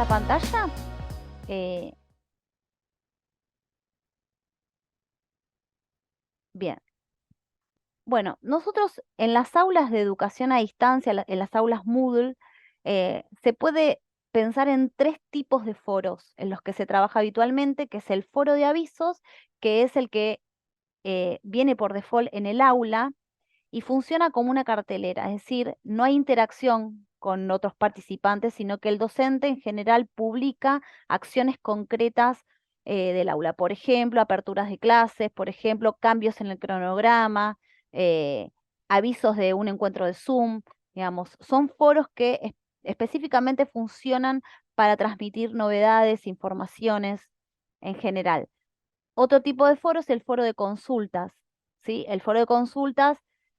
la pantalla? Eh, bien. Bueno, nosotros en las aulas de educación a distancia, en las aulas Moodle, se puede pensar en tres tipos de foros en los que se trabaja habitualmente, que es el foro de avisos, que es el que viene por default en el aula y funciona como una cartelera, es decir, no hay interacción con otros participantes, sino que el docente en general publica acciones concretas del aula. Por ejemplo, aperturas de clases, por ejemplo, cambios en el cronograma, eh, avisos de un encuentro de Zoom, digamos, son foros que específicamente funcionan para transmitir novedades, informaciones en general. Otro tipo de foro es el foro de consultas, ¿sí? El foro de consultas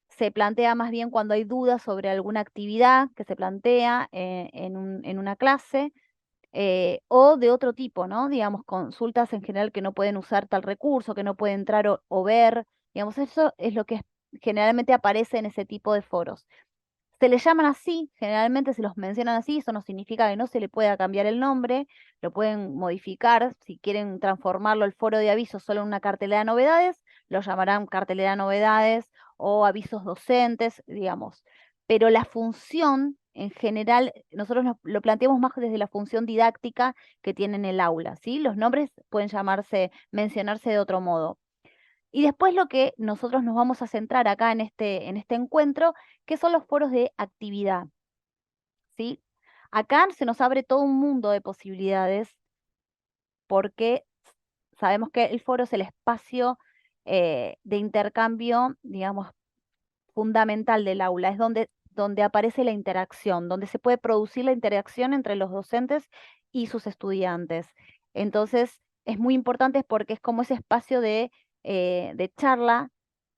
se plantea más bien cuando hay dudas sobre alguna actividad que se plantea en una clase o de otro tipo, ¿no? Digamos, consultas en general que no pueden usar tal recurso, que no pueden entrar o ver, digamos, eso es lo que generalmente aparece en ese tipo de foros. Se les llaman así, generalmente se los mencionan así, eso no significa que no se le pueda cambiar el nombre, lo pueden modificar, si quieren transformarlo el foro de avisos solo en una cartelera de novedades, lo llamarán cartelera de novedades o avisos docentes, digamos. Pero la función, en general, nosotros lo planteamos más desde la función didáctica que tiene en el aula, ¿sí? Los nombres pueden mencionarse de otro modo. Y después lo que nosotros nos vamos a centrar acá en este encuentro, que son los foros de actividad, ¿sí? Acá se nos abre todo un mundo de posibilidades porque sabemos que el foro es el espacio de intercambio, digamos, fundamental del aula, es donde aparece la interacción, donde se puede producir la interacción entre los docentes y sus estudiantes. Entonces, es muy importante porque es como ese espacio de charla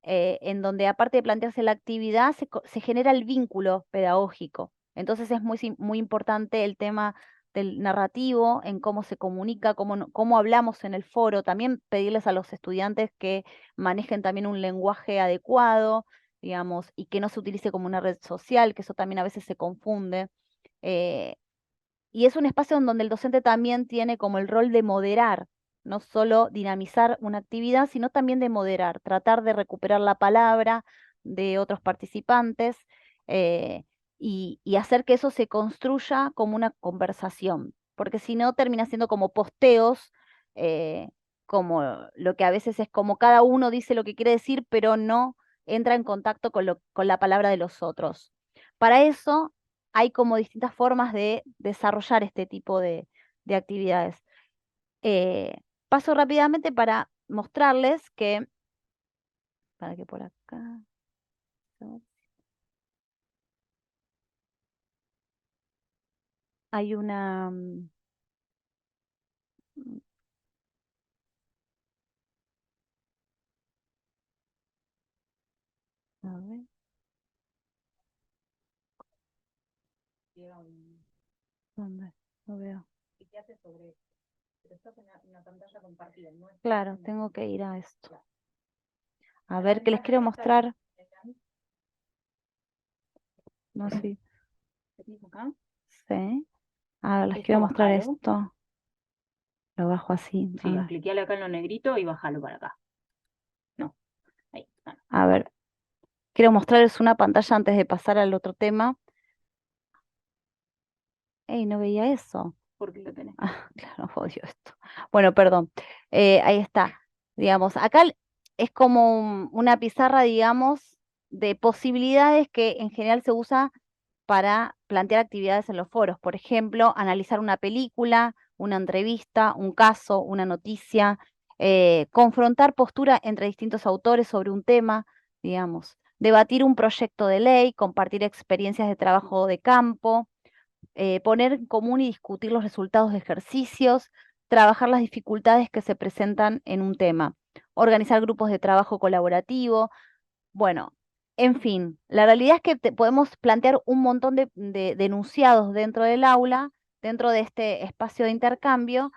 en donde aparte de plantearse la actividad, se genera el vínculo pedagógico. Entonces es muy importante el tema del narrativo, en cómo se comunica, cómo hablamos en el foro, también pedirles a los estudiantes que manejen también un lenguaje adecuado, digamos, y que no se utilice como una red social, que eso también a veces se confunde. eh, y es un espacio en donde el docente también tiene como el rol de moderar, no solo dinamizar una actividad, sino también de moderar, tratar de recuperar la palabra de otros participantes eh, y hacer que eso se construya como una conversación, porque si no termina siendo como posteos, eh, como lo que a veces es como cada uno dice lo que quiere decir, pero no entra en contacto con la palabra de los otros. Para eso hay como distintas formas de desarrollar este tipo de actividades. Eh, Paso rápidamente para mostrarles para que por acá, ¿no? Hay una, a ver, ¿dónde? No veo. Claro, tengo que ir a esto. A ver, que les quiero mostrar. No sé. Sí. A ver, les quiero mostrar esto. Lo bajo así. Sí, cliqueale acá en lo negrito y bájalo para acá. No, ahí. A ver, quiero mostrarles una pantalla antes de pasar al otro tema. ¡Ey, no veía eso! ¿Por qué lo tenés? Ah, claro, odio esto. Bueno, perdón. Ahí está. Digamos, acá es como una pizarra, digamos, de posibilidades que en general se usa para plantear actividades en los foros. Por ejemplo, analizar una película, una entrevista, un caso, una noticia, confrontar postura entre distintos autores sobre un tema, digamos, debatir un proyecto de ley, compartir experiencias de trabajo de campo, poner en común y discutir los resultados de ejercicios, trabajar las dificultades que se presentan en un tema, organizar grupos de trabajo colaborativo. Bueno, en fin, la realidad es que podemos plantear un montón de enunciados dentro del aula, dentro de este espacio de intercambio,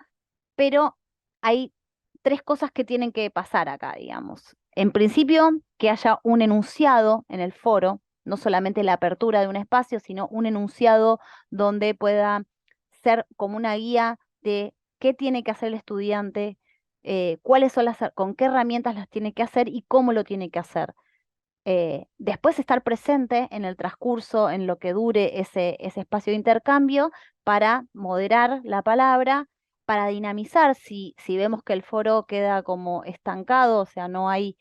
pero hay tres cosas que tienen que pasar acá, digamos. En principio, que haya un enunciado en el foro, no solamente la apertura de un espacio, sino un enunciado donde pueda ser como una guía de qué tiene que hacer el estudiante, cuáles son con qué herramientas las tiene que hacer y cómo lo tiene que hacer. Después estar presente en el transcurso, en lo que dure ese espacio de intercambio, para moderar la palabra, para dinamizar si vemos que el foro queda como estancado, o sea, no hay,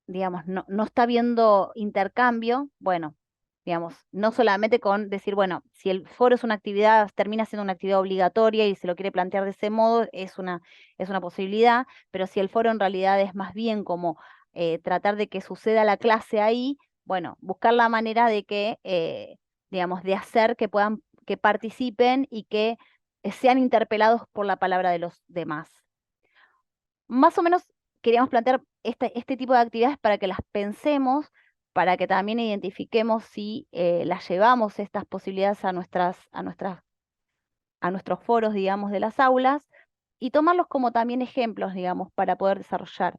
digamos, no está habiendo intercambio, bueno, digamos, no solamente con decir, bueno, si el foro es una actividad, termina siendo una actividad obligatoria y se lo quiere plantear de ese modo, es una posibilidad, pero si el foro en realidad es más bien como tratar de que suceda la clase ahí, bueno, buscar la manera de que, digamos, de hacer que puedan, que participen y que sean interpelados por la palabra de los demás. Más o menos queríamos plantear este tipo de actividades para que las pensemos, para que también identifiquemos si las llevamos estas posibilidades a nuestros foros, digamos, de las aulas, y tomarlos como también ejemplos, digamos, para poder desarrollar.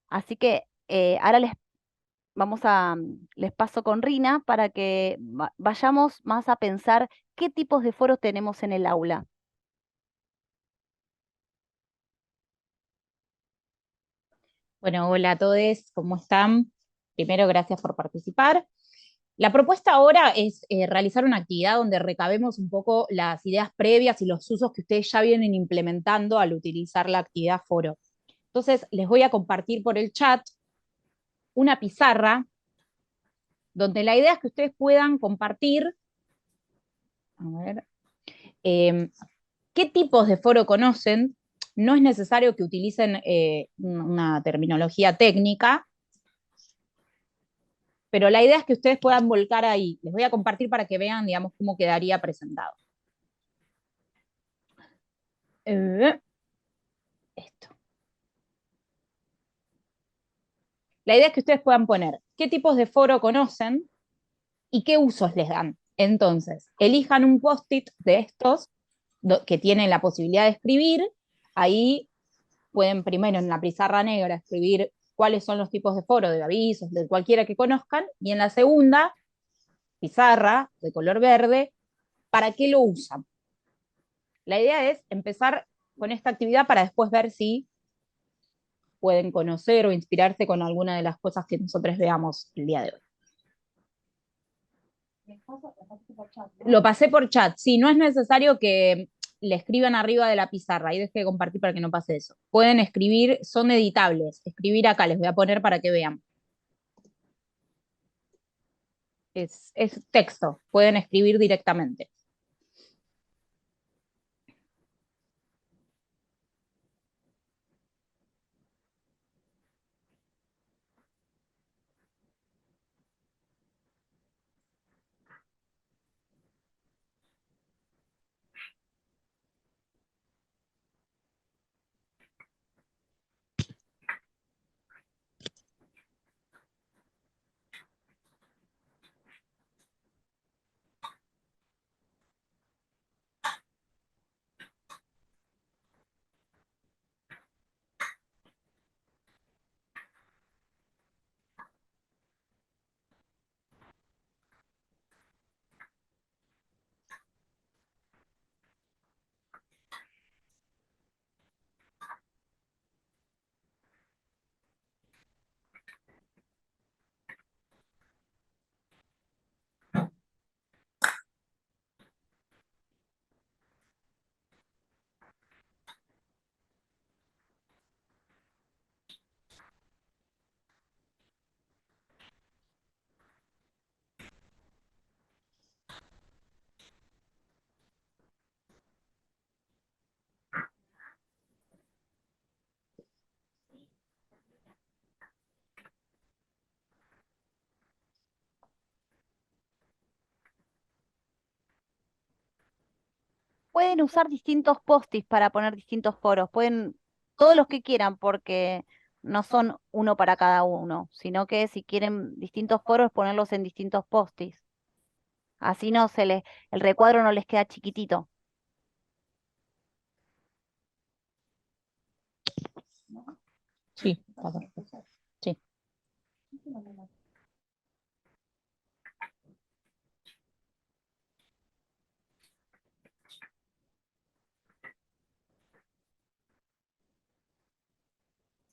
Así que ahora les paso con Rina para que vayamos más a pensar qué tipos de foros tenemos en el aula. Bueno, hola a todos, ¿cómo están? Primero, gracias por participar. La propuesta ahora es realizar una actividad donde recabemos un poco las ideas previas y los usos que ustedes ya vienen implementando al utilizar la actividad foro. Entonces, les voy a compartir por el chat una pizarra donde la idea es que ustedes puedan compartir, a ver, eh, qué tipos de foro conocen. No es necesario que utilicen una terminología técnica, pero la idea es que ustedes puedan volcar ahí. Les voy a compartir para que vean, digamos, cómo quedaría presentado. Esto. La idea es que ustedes puedan poner qué tipos de foro conocen y qué usos les dan. Entonces, elijan un post-it de estos que tienen la posibilidad de escribir. Ahí pueden primero en la pizarra negra escribir cuáles son los tipos de foro, de avisos, de cualquiera que conozcan, y en la segunda pizarra de color verde, ¿para qué lo usan? La idea es empezar con esta actividad para después ver si pueden conocer o inspirarse con alguna de las cosas que nosotros veamos el día de hoy. Lo pasé por chat, sí, no es necesario que le escriban arriba de la pizarra, ahí dejé de compartir para que no pase eso. Pueden escribir, son editables, escribir acá, les voy a poner para que vean. Es texto, pueden escribir directamente. Pueden usar distintos post-its para poner distintos foros, pueden todos los que quieran porque no son uno para cada uno, sino que si quieren distintos foros, ponerlos en distintos post-its. Así no el recuadro no les queda chiquitito. Sí, sí.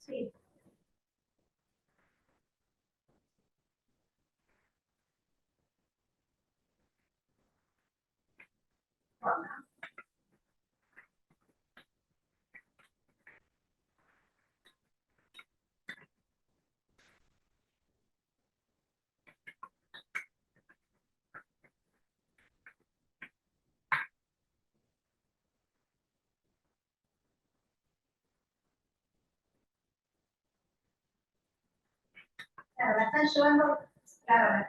Sí. Claro, la están llevando, claro,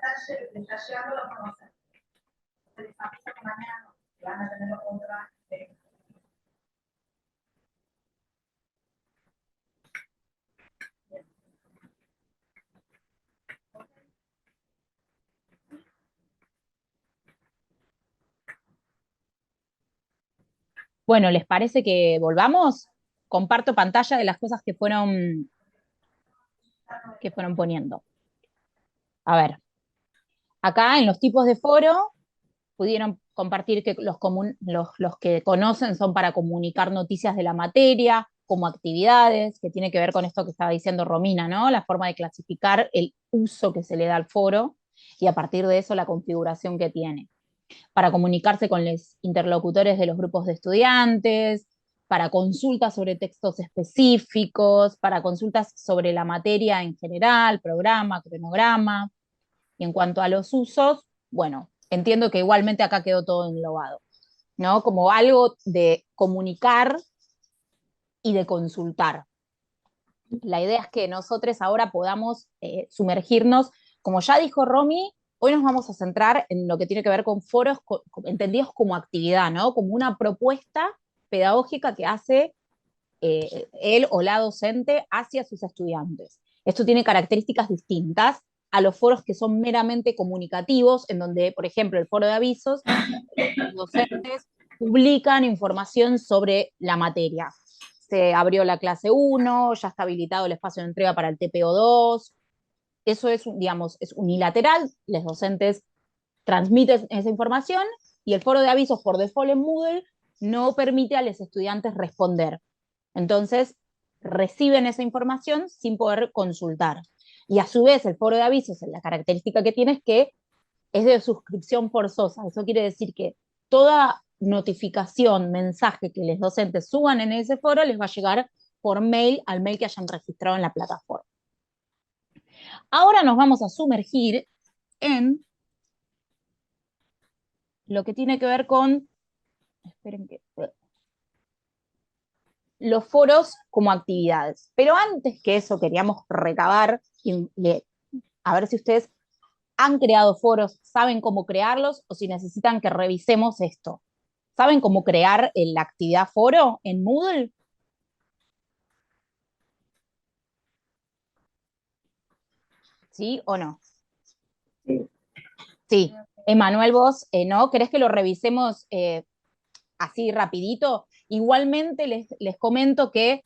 le está llevando los conocer. El desafío que mañana van a tener otra. Bueno, ¿les parece que volvamos? Comparto pantalla de las cosas que fueron poniendo. A ver, acá en los tipos de foro pudieron compartir que los que conocen son para comunicar noticias de la materia, como actividades, que tiene que ver con esto que estaba diciendo Romina, ¿no? La forma de clasificar el uso que se le da al foro y a partir de eso la configuración que tiene. Para comunicarse con los interlocutores de los grupos de estudiantes, para consultas sobre textos específicos, para consultas sobre la materia en general, programa, cronograma. Y en cuanto a los usos, bueno, entiendo que igualmente acá quedó todo englobado, ¿no? Como algo de comunicar y de consultar. La idea es que nosotros ahora podamos sumergirnos, como ya dijo Romy, hoy nos vamos a centrar en lo que tiene que ver con foros entendidos como actividad, ¿no? Como una propuesta pedagógica que hace él o la docente hacia sus estudiantes. Esto tiene características distintas a los foros que son meramente comunicativos, en donde, por ejemplo, el foro de avisos, los docentes publican información sobre la materia. Se abrió la clase 1, ya está habilitado el espacio de entrega para el TPO2. Eso es, digamos, es unilateral, los docentes transmiten esa información y el foro de avisos por default en Moodle no permite a los estudiantes responder. Entonces, reciben esa información sin poder consultar. Y a su vez, el foro de avisos, la característica que tiene es que es de suscripción forzosa. Eso quiere decir que toda notificación, mensaje que los docentes suban en ese foro les va a llegar por mail al mail que hayan registrado en la plataforma. Ahora nos vamos a sumergir en lo que tiene que ver con, esperen que, los foros como actividades. Pero antes que eso queríamos recabar y a ver si ustedes han creado foros, saben cómo crearlos o si necesitan que revisemos esto. ¿Saben cómo crear la actividad foro en Moodle? ¿Sí o no? Sí. Sí. Emanuel, vos, ¿no? ¿Querés que lo revisemos así rapidito? Igualmente les comento que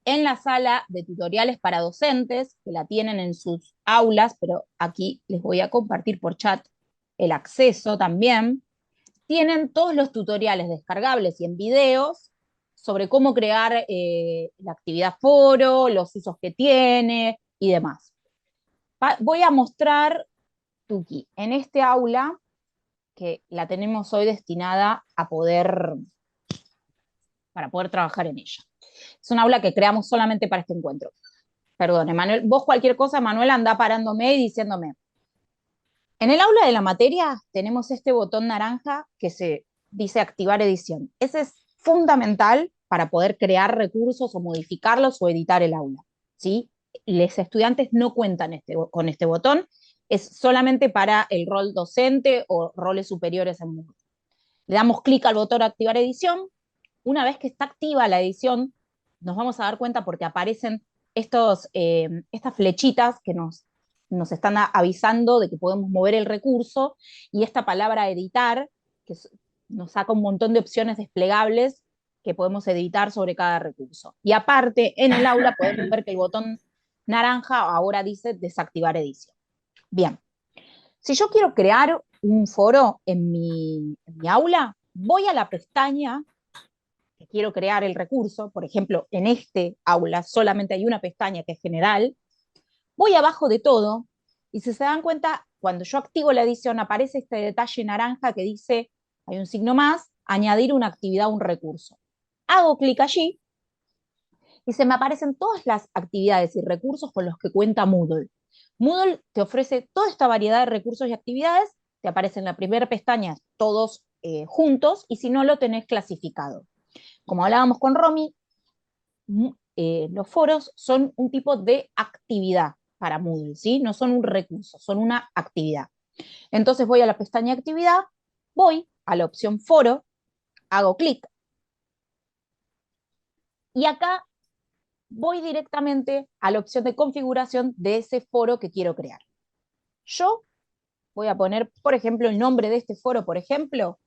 en la sala de tutoriales para docentes, que la tienen en sus aulas, pero aquí les voy a compartir por chat el acceso también, tienen todos los tutoriales descargables y en videos sobre cómo crear la actividad foro, los usos que tiene y demás. Voy a mostrar, Tuki, en este aula, que la tenemos hoy destinada a para poder trabajar en ella. Es un aula que creamos solamente para este encuentro. Perdón, Emanuel, vos cualquier cosa, Manuel, anda parándome y diciéndome. En el aula de la materia tenemos este botón naranja que se dice activar edición. Ese es fundamental para poder crear recursos o modificarlos o editar el aula, ¿sí? Los estudiantes no cuentan con este botón, es solamente para el rol docente o roles superiores en Moodle. Le damos clic al botón activar edición. Una vez que está activa la edición, nos vamos a dar cuenta porque aparecen estas flechitas que nos están avisando de que podemos mover el recurso y esta palabra editar, que nos saca un montón de opciones desplegables que podemos editar sobre cada recurso. Y aparte, en el aula podemos ver que el botón naranja ahora dice desactivar edición. Bien, si yo quiero crear un foro en mi aula, voy a la pestaña que quiero crear el recurso, por ejemplo, en este aula solamente hay una pestaña que es general, voy abajo de todo, y si se dan cuenta, cuando yo activo la edición aparece este detalle naranja que dice, hay un signo más, añadir una actividad a un recurso. Hago clic allí, y se me aparecen todas las actividades y recursos con los que cuenta Moodle. Moodle te ofrece toda esta variedad de recursos y actividades, te aparece en la primera pestaña todos juntos, y si no lo tenés clasificado. Como hablábamos con Romy, los foros son un tipo de actividad para Moodle, ¿sí? No son un recurso, son una actividad. Entonces voy a la pestaña actividad, voy a la opción foro, hago clic, y acá voy directamente a la opción de configuración de ese foro que quiero crear. Yo voy a poner, por ejemplo, el nombre de este foro, por ejemplo,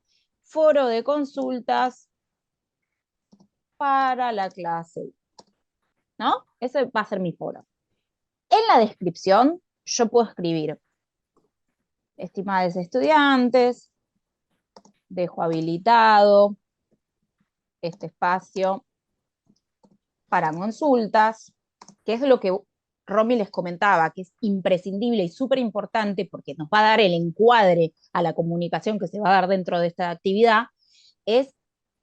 foro de consultas para la clase, ¿no? Ese va a ser mi foro. En la descripción, yo puedo escribir, estimados estudiantes, dejo habilitado este espacio para consultas, que es lo que Romy les comentaba, que es imprescindible y súper importante porque nos va a dar el encuadre a la comunicación que se va a dar dentro de esta actividad, es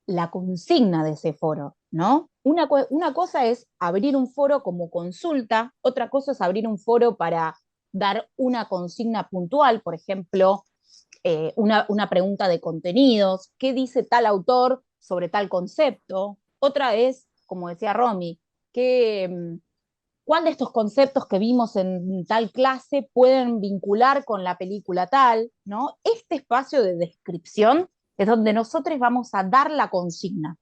la consigna de ese foro, ¿no? Una cosa es abrir un foro como consulta, otra cosa es abrir un foro para dar una consigna puntual, por ejemplo, una pregunta de contenidos, ¿qué dice tal autor sobre tal concepto? Otra es, como decía Romy, ¿cuál de estos conceptos que vimos en tal clase pueden vincular con la película tal? ¿No? Este espacio de descripción es donde nosotros vamos a dar la consigna.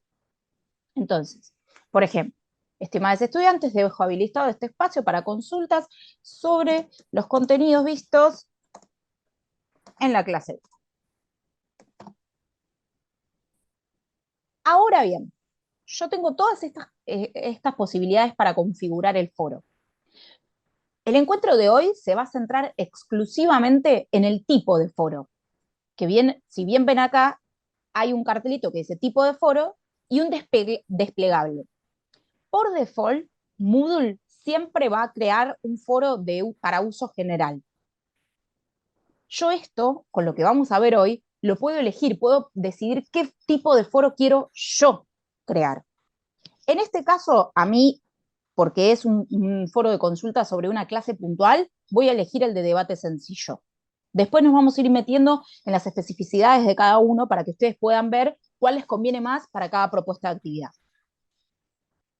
Entonces, por ejemplo, estimados estudiantes, dejo habilitado este espacio para consultas sobre los contenidos vistos en la clase. Ahora bien, yo tengo todas estas posibilidades para configurar el foro. El encuentro de hoy se va a centrar exclusivamente en el tipo de foro, que bien, si bien ven acá, hay un cartelito que dice tipo de foro y un desplegable. Por default, Moodle siempre va a crear un foro para uso general. Yo esto, con lo que vamos a ver hoy, lo puedo elegir, puedo decidir qué tipo de foro quiero yo crear. En este caso, a mí, porque es un foro de consulta sobre una clase puntual, voy a elegir el de debate sencillo. Después nos vamos a ir metiendo en las especificidades de cada uno para que ustedes puedan ver cuál les conviene más para cada propuesta de actividad.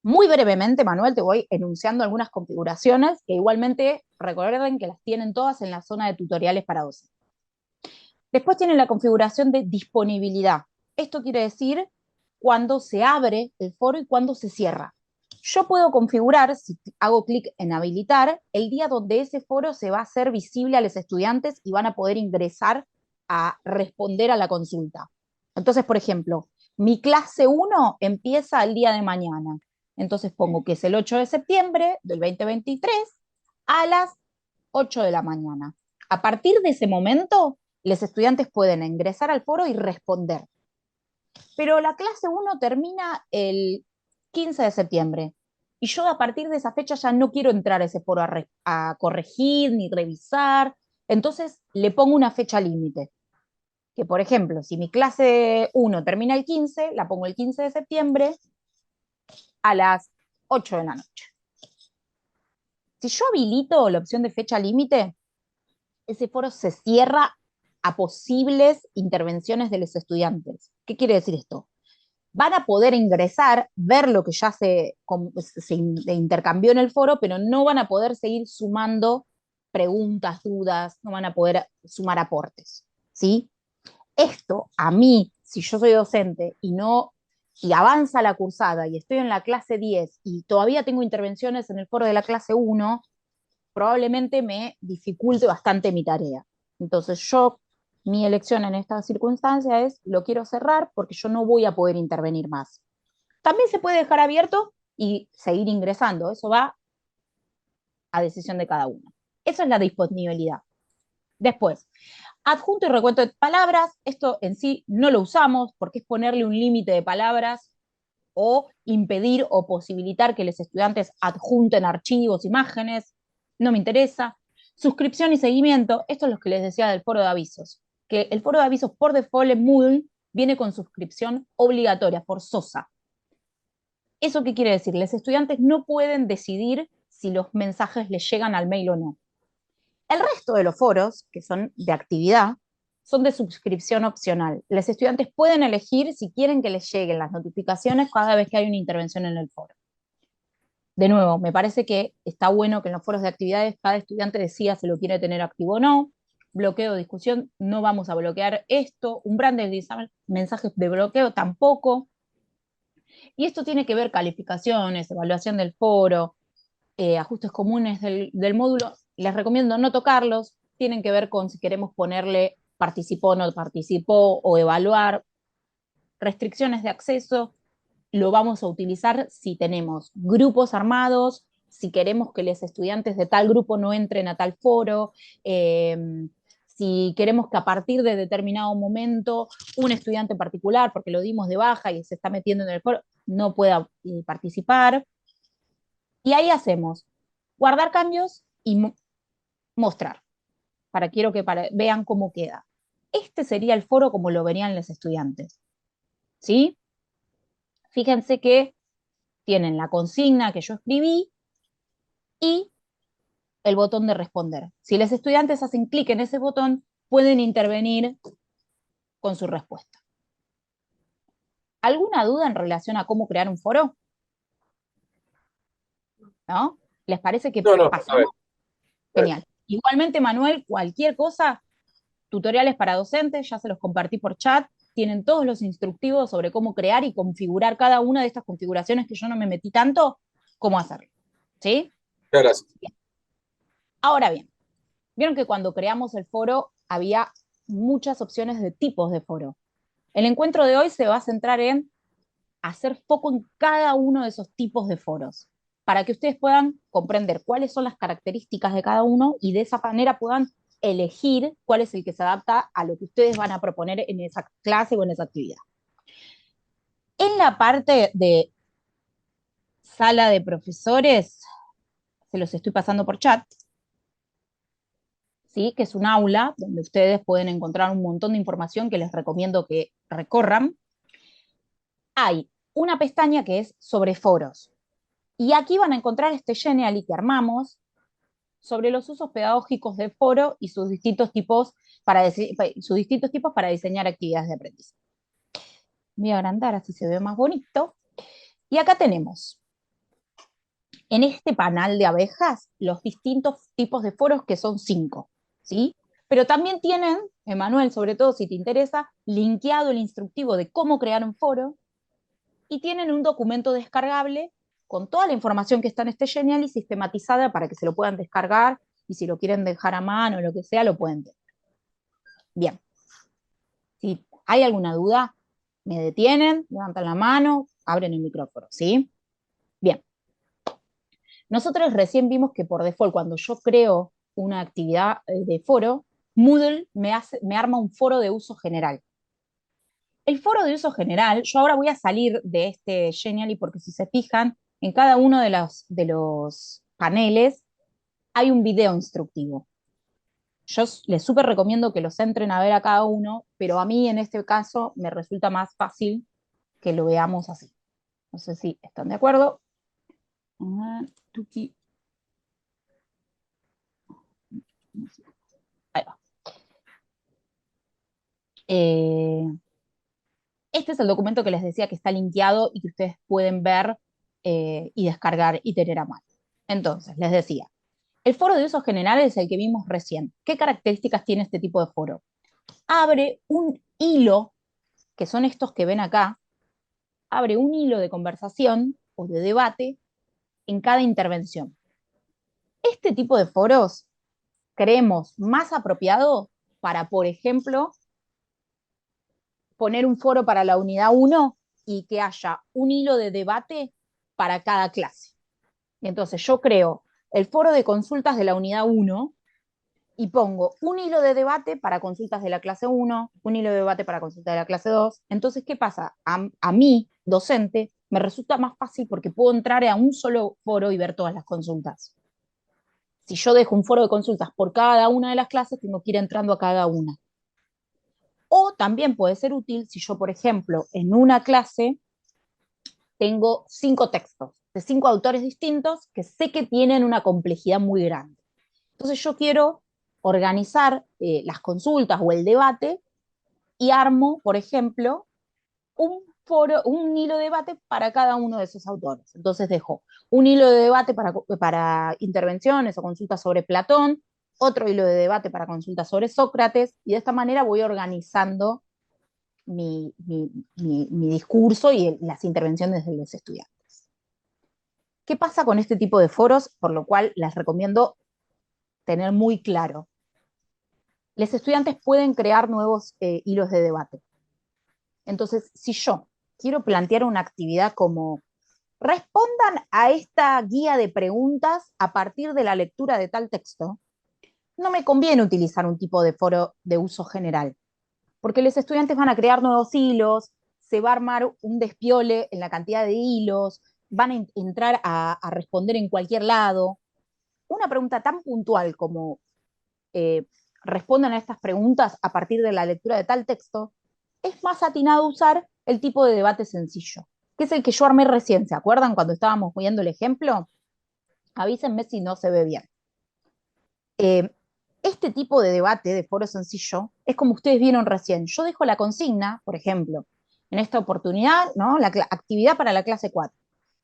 Muy brevemente, Manuel, te voy enunciando algunas configuraciones que igualmente recuerden que las tienen todas en la zona de tutoriales para docentes. Después tienen la configuración de disponibilidad. Esto quiere decir cuándo se abre el foro y cuándo se cierra. Yo puedo configurar, si hago clic en habilitar, el día donde ese foro se va a hacer visible a los estudiantes y van a poder ingresar a responder a la consulta. Entonces, por ejemplo, mi clase 1 empieza el día de mañana. Entonces pongo que es el 8 de septiembre del 2023 a las 8 de la mañana. A partir de ese momento, los estudiantes pueden ingresar al foro y responder. Pero la clase 1 termina el 15 de septiembre. Y yo a partir de esa fecha ya no quiero entrar a ese foro a corregir ni revisar. Entonces le pongo una fecha límite. Que por ejemplo, si mi clase 1 termina el 15, la pongo el 15 de septiembre a las 8 de la noche. Si yo habilito la opción de fecha límite, ese foro se cierra a posibles intervenciones de los estudiantes. ¿Qué quiere decir esto? Van a poder ingresar, ver lo que ya se intercambió en el foro, pero no van a poder seguir sumando preguntas, dudas, no van a poder sumar aportes, ¿sí? Esto a mí, si yo soy docente y avanza la cursada y estoy en la clase 10 y todavía tengo intervenciones en el foro de la clase 1, probablemente me dificulte bastante mi tarea. Entonces mi elección en esta circunstancia es, lo quiero cerrar porque yo no voy a poder intervenir más. También se puede dejar abierto y seguir ingresando, eso va a decisión de cada uno. Eso es la disponibilidad. Después, adjunto y recuento de palabras, esto en sí no lo usamos porque es ponerle un límite de palabras o impedir o posibilitar que los estudiantes adjunten archivos, imágenes, no me interesa. Suscripción y seguimiento, esto es lo que les decía del foro de avisos, que el foro de avisos por default en Moodle viene con suscripción obligatoria, forzosa. ¿Eso qué quiere decir? Los estudiantes no pueden decidir si los mensajes les llegan al mail o no. El resto de los foros, que son de actividad, son de suscripción opcional. Los estudiantes pueden elegir si quieren que les lleguen las notificaciones cada vez que hay una intervención en el foro. De nuevo, me parece que está bueno que en los foros de actividades cada estudiante decida si lo quiere tener activo o no. Bloqueo, discusión, no vamos a bloquear esto. Umbral de mensajes de bloqueo tampoco. Y esto tiene que ver calificaciones, evaluación del foro, ajustes comunes del módulo. Les recomiendo no tocarlos. Tienen que ver con si queremos ponerle participó, no participó o evaluar. Restricciones de acceso lo vamos a utilizar si tenemos grupos armados, si queremos que los estudiantes de tal grupo no entren a tal foro, si queremos que a partir de determinado momento un estudiante en particular, porque lo dimos de baja y se está metiendo en el foro, no pueda participar. Y ahí hacemos guardar cambios y mostrar. Quiero que vean cómo queda. Este sería el foro como lo verían los estudiantes. ¿Sí? Fíjense que tienen la consigna que yo escribí y el botón de responder. Si los estudiantes hacen clic en ese botón, pueden intervenir con su respuesta. ¿Alguna duda en relación a cómo crear un foro? ¿No? ¿Les parece que No, pasamos? Genial. Igualmente, Manuel, cualquier cosa, tutoriales para docentes, ya se los compartí por chat, tienen todos los instructivos sobre cómo crear y configurar cada una de estas configuraciones que yo no me metí tanto, cómo hacerlo. ¿Sí? Gracias. Bien. Ahora bien, vieron que cuando creamos el foro había muchas opciones de tipos de foro. El encuentro de hoy se va a centrar en hacer foco en cada uno de esos tipos de foros, para que ustedes puedan comprender cuáles son las características de cada uno y de esa manera puedan elegir cuál es el que se adapta a lo que ustedes van a proponer en esa clase o en esa actividad. En la parte de sala de profesores, se los estoy pasando por chat, ¿sí? Que es un aula donde ustedes pueden encontrar un montón de información que les recomiendo que recorran. Hay una pestaña que es sobre foros. Y aquí van a encontrar este Genially que armamos sobre los usos pedagógicos de foro y sus distintos tipos para diseñar actividades de aprendizaje. Voy a agrandar así se ve más bonito. Y acá tenemos, en este panel de abejas, los distintos tipos de foros que son 5, ¿sí? Pero también tienen, Emanuel, sobre todo si te interesa, linkeado el instructivo de cómo crear un foro y tienen un documento descargable con toda la información que está en este Genially sistematizada para que se lo puedan descargar y si lo quieren dejar a mano o lo que sea, lo pueden tener. Bien. Si hay alguna duda, me detienen, levantan la mano, abren el micrófono, ¿sí? Bien. Nosotros recién vimos que por default, cuando yo creo una actividad de foro, Moodle me arma un foro de uso general. El foro de uso general, yo ahora voy a salir de este Genially porque si se fijan, en cada uno de los paneles hay un video instructivo. Yo les súper recomiendo que los entren a ver a cada uno, pero a mí en este caso me resulta más fácil que lo veamos así. No sé si están de acuerdo. Ahí va. Este es el documento que les decía que está linkeado y que ustedes pueden ver y descargar y tener a mano. Entonces, les decía, el foro de uso general es el que vimos recién. ¿Qué características tiene este tipo de foro? Abre un hilo, que son estos que ven acá, abre un hilo de conversación o de debate en cada intervención. Este tipo de foros creemos más apropiado para, por ejemplo, poner un foro para la unidad 1 y que haya un hilo de debate para cada clase. Y entonces yo creo el foro de consultas de la unidad 1 y pongo un hilo de debate para consultas de la clase 1, un hilo de debate para consultas de la clase 2. Entonces, ¿qué pasa? A mí, docente, me resulta más fácil porque puedo entrar a un solo foro y ver todas las consultas. Si yo dejo un foro de consultas por cada una de las clases, tengo que ir entrando a cada una. O también puede ser útil si yo, por ejemplo, en una clase tengo 5 textos de 5 autores distintos que sé que tienen una complejidad muy grande. Entonces yo quiero organizar las consultas o el debate y armo, por ejemplo, un foro, un hilo de debate para cada uno de esos autores. Entonces dejo un hilo de debate para intervenciones o consultas sobre Platón, otro hilo de debate para consultas sobre Sócrates, y de esta manera voy organizando mi discurso y las intervenciones de los estudiantes. ¿Qué pasa con este tipo de foros? Por lo cual les recomiendo tener muy claro. Los estudiantes pueden crear nuevos hilos de debate. Entonces, si yo quiero plantear una actividad como respondan a esta guía de preguntas a partir de la lectura de tal texto, no me conviene utilizar un tipo de foro de uso general, porque los estudiantes van a crear nuevos hilos, se va a armar un despiole en la cantidad de hilos, van a entrar a responder en cualquier lado. Una pregunta tan puntual como respondan a estas preguntas a partir de la lectura de tal texto, es más atinado usar el tipo de debate sencillo, que es el que yo armé recién. ¿Se acuerdan cuando estábamos viendo el ejemplo? Avísenme si no se ve bien. Este tipo de debate de foro sencillo es como ustedes vieron recién. Yo dejo la consigna, por ejemplo, en esta oportunidad, ¿no? La actividad para la clase 4.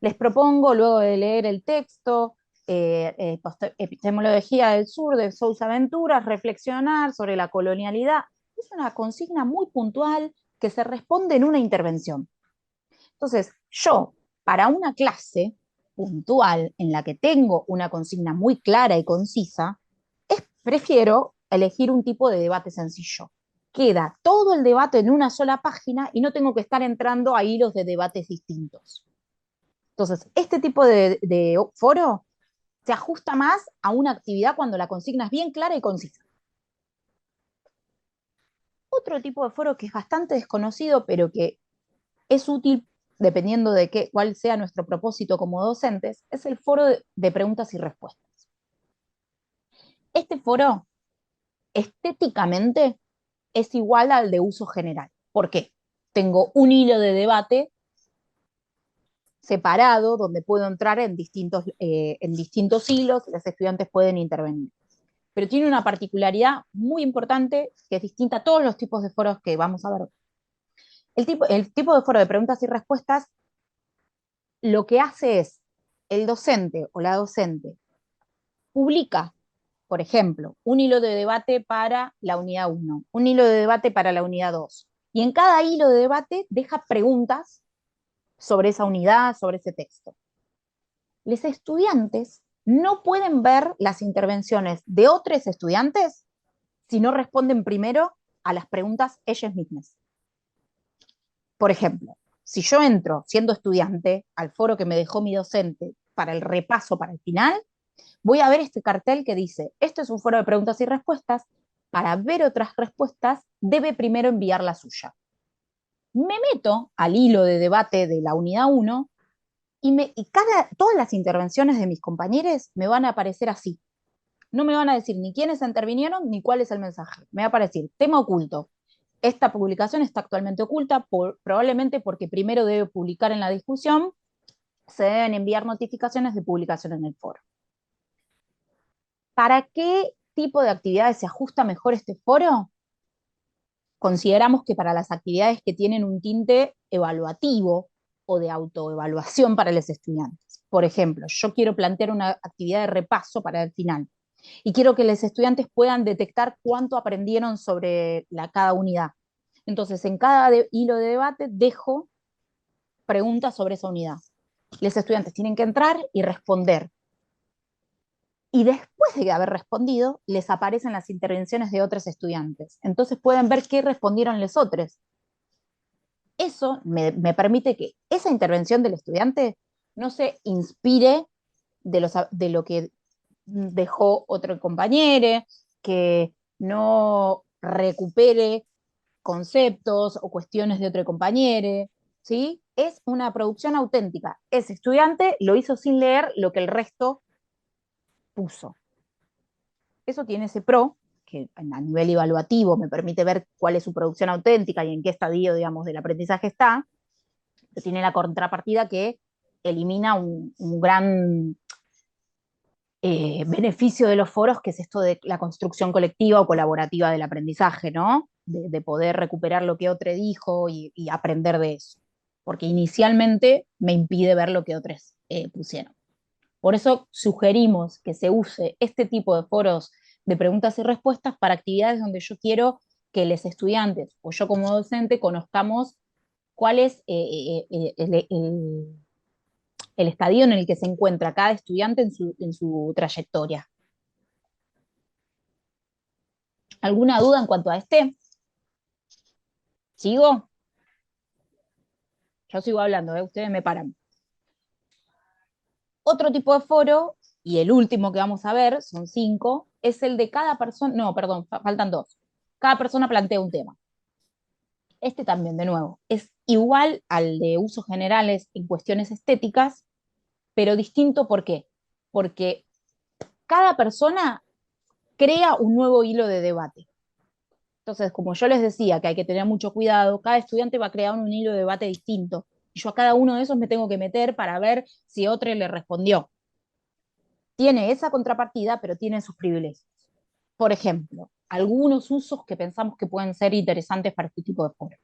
Les propongo, luego de leer el texto, Epistemología del Sur de Sousa Ventura, reflexionar sobre la colonialidad. Es una consigna muy puntual que se responde en una intervención. Entonces, yo, para una clase puntual en la que tengo una consigna muy clara y concisa, prefiero elegir un tipo de debate sencillo. Queda todo el debate en una sola página y no tengo que estar entrando a hilos de debates distintos. Entonces, este tipo de foro se ajusta más a una actividad cuando la consigna es bien clara y concisa. Otro tipo de foro que es bastante desconocido, pero que es útil dependiendo de cuál sea nuestro propósito como docentes, es el foro de preguntas y respuestas. Este foro, estéticamente, es igual al de uso general. ¿Por qué? Tengo un hilo de debate separado donde puedo entrar en distintos hilos y los estudiantes pueden intervenir. Pero tiene una particularidad muy importante que es distinta a todos los tipos de foros que vamos a ver. El tipo de foro de preguntas y respuestas lo que hace es el docente o la docente publica, por ejemplo, un hilo de debate para la unidad 1, un hilo de debate para la unidad 2, y en cada hilo de debate deja preguntas sobre esa unidad, sobre ese texto. Los estudiantes no pueden ver las intervenciones de otros estudiantes si no responden primero a las preguntas ellos mismos. Por ejemplo, si yo entro siendo estudiante al foro que me dejó mi docente para el repaso para el final, voy a ver este cartel que dice, esto es un foro de preguntas y respuestas, para ver otras respuestas debe primero enviar la suya. Me meto al hilo de debate de la unidad 1 y todas las intervenciones de mis compañeros me van a aparecer así. No me van a decir ni quiénes intervinieron ni cuál es el mensaje. Me va a aparecer tema oculto. Esta publicación está actualmente oculta, probablemente porque primero debe publicar en la discusión, se deben enviar notificaciones de publicación en el foro. ¿Para qué tipo de actividades se ajusta mejor este foro? Consideramos que para las actividades que tienen un tinte evaluativo o de autoevaluación para los estudiantes. Por ejemplo, yo quiero plantear una actividad de repaso para el final y quiero que los estudiantes puedan detectar cuánto aprendieron sobre cada unidad. Entonces, en cada hilo de debate dejo preguntas sobre esa unidad. Los estudiantes tienen que entrar y responder. Y después de haber respondido, les aparecen las intervenciones de otros estudiantes. Entonces pueden ver qué respondieron los otros. Eso me permite que esa intervención del estudiante no se inspire de lo que dejó otro compañero, que no recupere conceptos o cuestiones de otro compañero, ¿sí? Es una producción auténtica. Ese estudiante lo hizo sin leer lo que el resto puso. Eso tiene ese pro, que a nivel evaluativo me permite ver cuál es su producción auténtica y en qué estadio, digamos, del aprendizaje está, pero tiene la contrapartida que elimina un gran beneficio de los foros, que es esto de la construcción colectiva o colaborativa del aprendizaje, ¿no? De poder recuperar lo que otro dijo y aprender de eso. Porque inicialmente me impide ver lo que otros pusieron. Por eso sugerimos que se use este tipo de foros de preguntas y respuestas para actividades donde yo quiero que los estudiantes o yo como docente conozcamos cuál es el estadio en el que se encuentra cada estudiante en su trayectoria. ¿Alguna duda en cuanto a este? ¿Sigo? Yo sigo hablando, ustedes me paran. Otro tipo de foro, y el último que vamos a ver, son 5, es el de cada persona, no, perdón, faltan 2. Cada persona plantea un tema. Este también, de nuevo, es igual al de usos generales en cuestiones estéticas, pero distinto. ¿Por qué? Porque cada persona crea un nuevo hilo de debate. Entonces, como yo les decía que hay que tener mucho cuidado, cada estudiante va a crear un hilo de debate distinto. Y yo a cada uno de esos me tengo que meter para ver si otro le respondió. Tiene esa contrapartida, pero tiene sus privilegios. Por ejemplo, algunos usos que pensamos que pueden ser interesantes para este tipo de foro.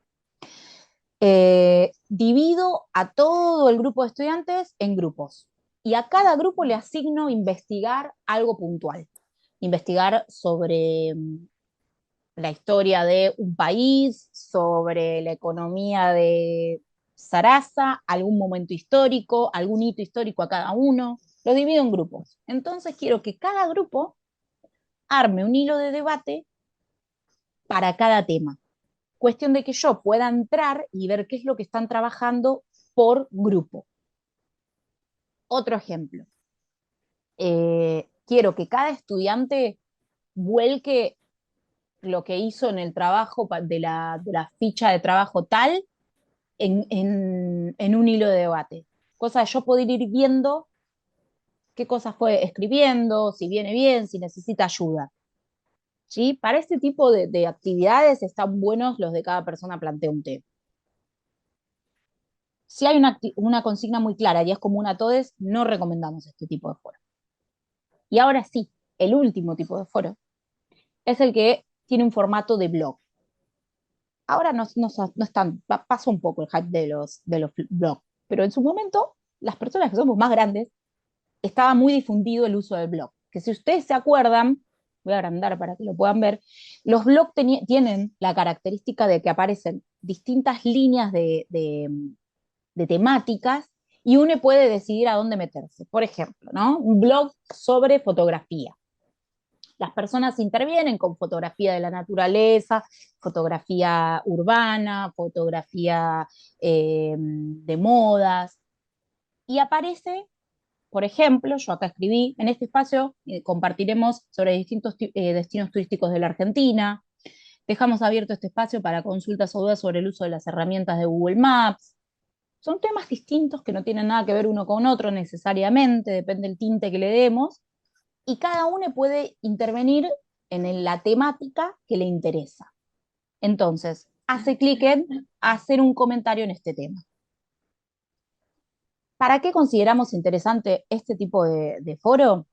Divido a todo el grupo de estudiantes en grupos y a cada grupo le asigno investigar algo puntual. Investigar sobre la historia de un país, sobre la economía de Sarasa, algún momento histórico, algún hito histórico a cada uno. Lo divido en grupos. Entonces quiero que cada grupo arme un hilo de debate para cada tema. Cuestión de que yo pueda entrar y ver qué es lo que están trabajando por grupo. Otro ejemplo. Quiero que cada estudiante vuelque lo que hizo en el trabajo de la ficha de trabajo tal en un hilo de debate. Cosa de yo poder ir viendo qué cosas fue escribiendo, si viene bien, si necesita ayuda. ¿Sí? Para este tipo de actividades están buenos los de cada persona plantea un tema. Si hay una consigna muy clara y es común a todos, no recomendamos este tipo de foro. Y ahora sí, el último tipo de foro es el que tiene un formato de blog. Ahora no están, pasa un poco el hype de los blogs, pero en su momento, las personas que somos más grandes, estaba muy difundido el uso del blog. Que si ustedes se acuerdan, voy a agrandar para que lo puedan ver, los blogs tienen la característica de que aparecen distintas líneas de temáticas y uno puede decidir a dónde meterse. Por ejemplo, ¿no? Un blog sobre fotografía. Las personas intervienen con fotografía de la naturaleza, fotografía urbana, fotografía de modas, y aparece, por ejemplo, yo acá escribí, en este espacio compartiremos sobre distintos destinos turísticos de la Argentina, dejamos abierto este espacio para consultas o dudas sobre el uso de las herramientas de Google Maps. Son temas distintos que no tienen nada que ver uno con otro necesariamente, depende del tinte que le demos, y cada uno puede intervenir en la temática que le interesa. Entonces, hace clic en hacer un comentario en este tema. ¿Para qué consideramos interesante este tipo de foro?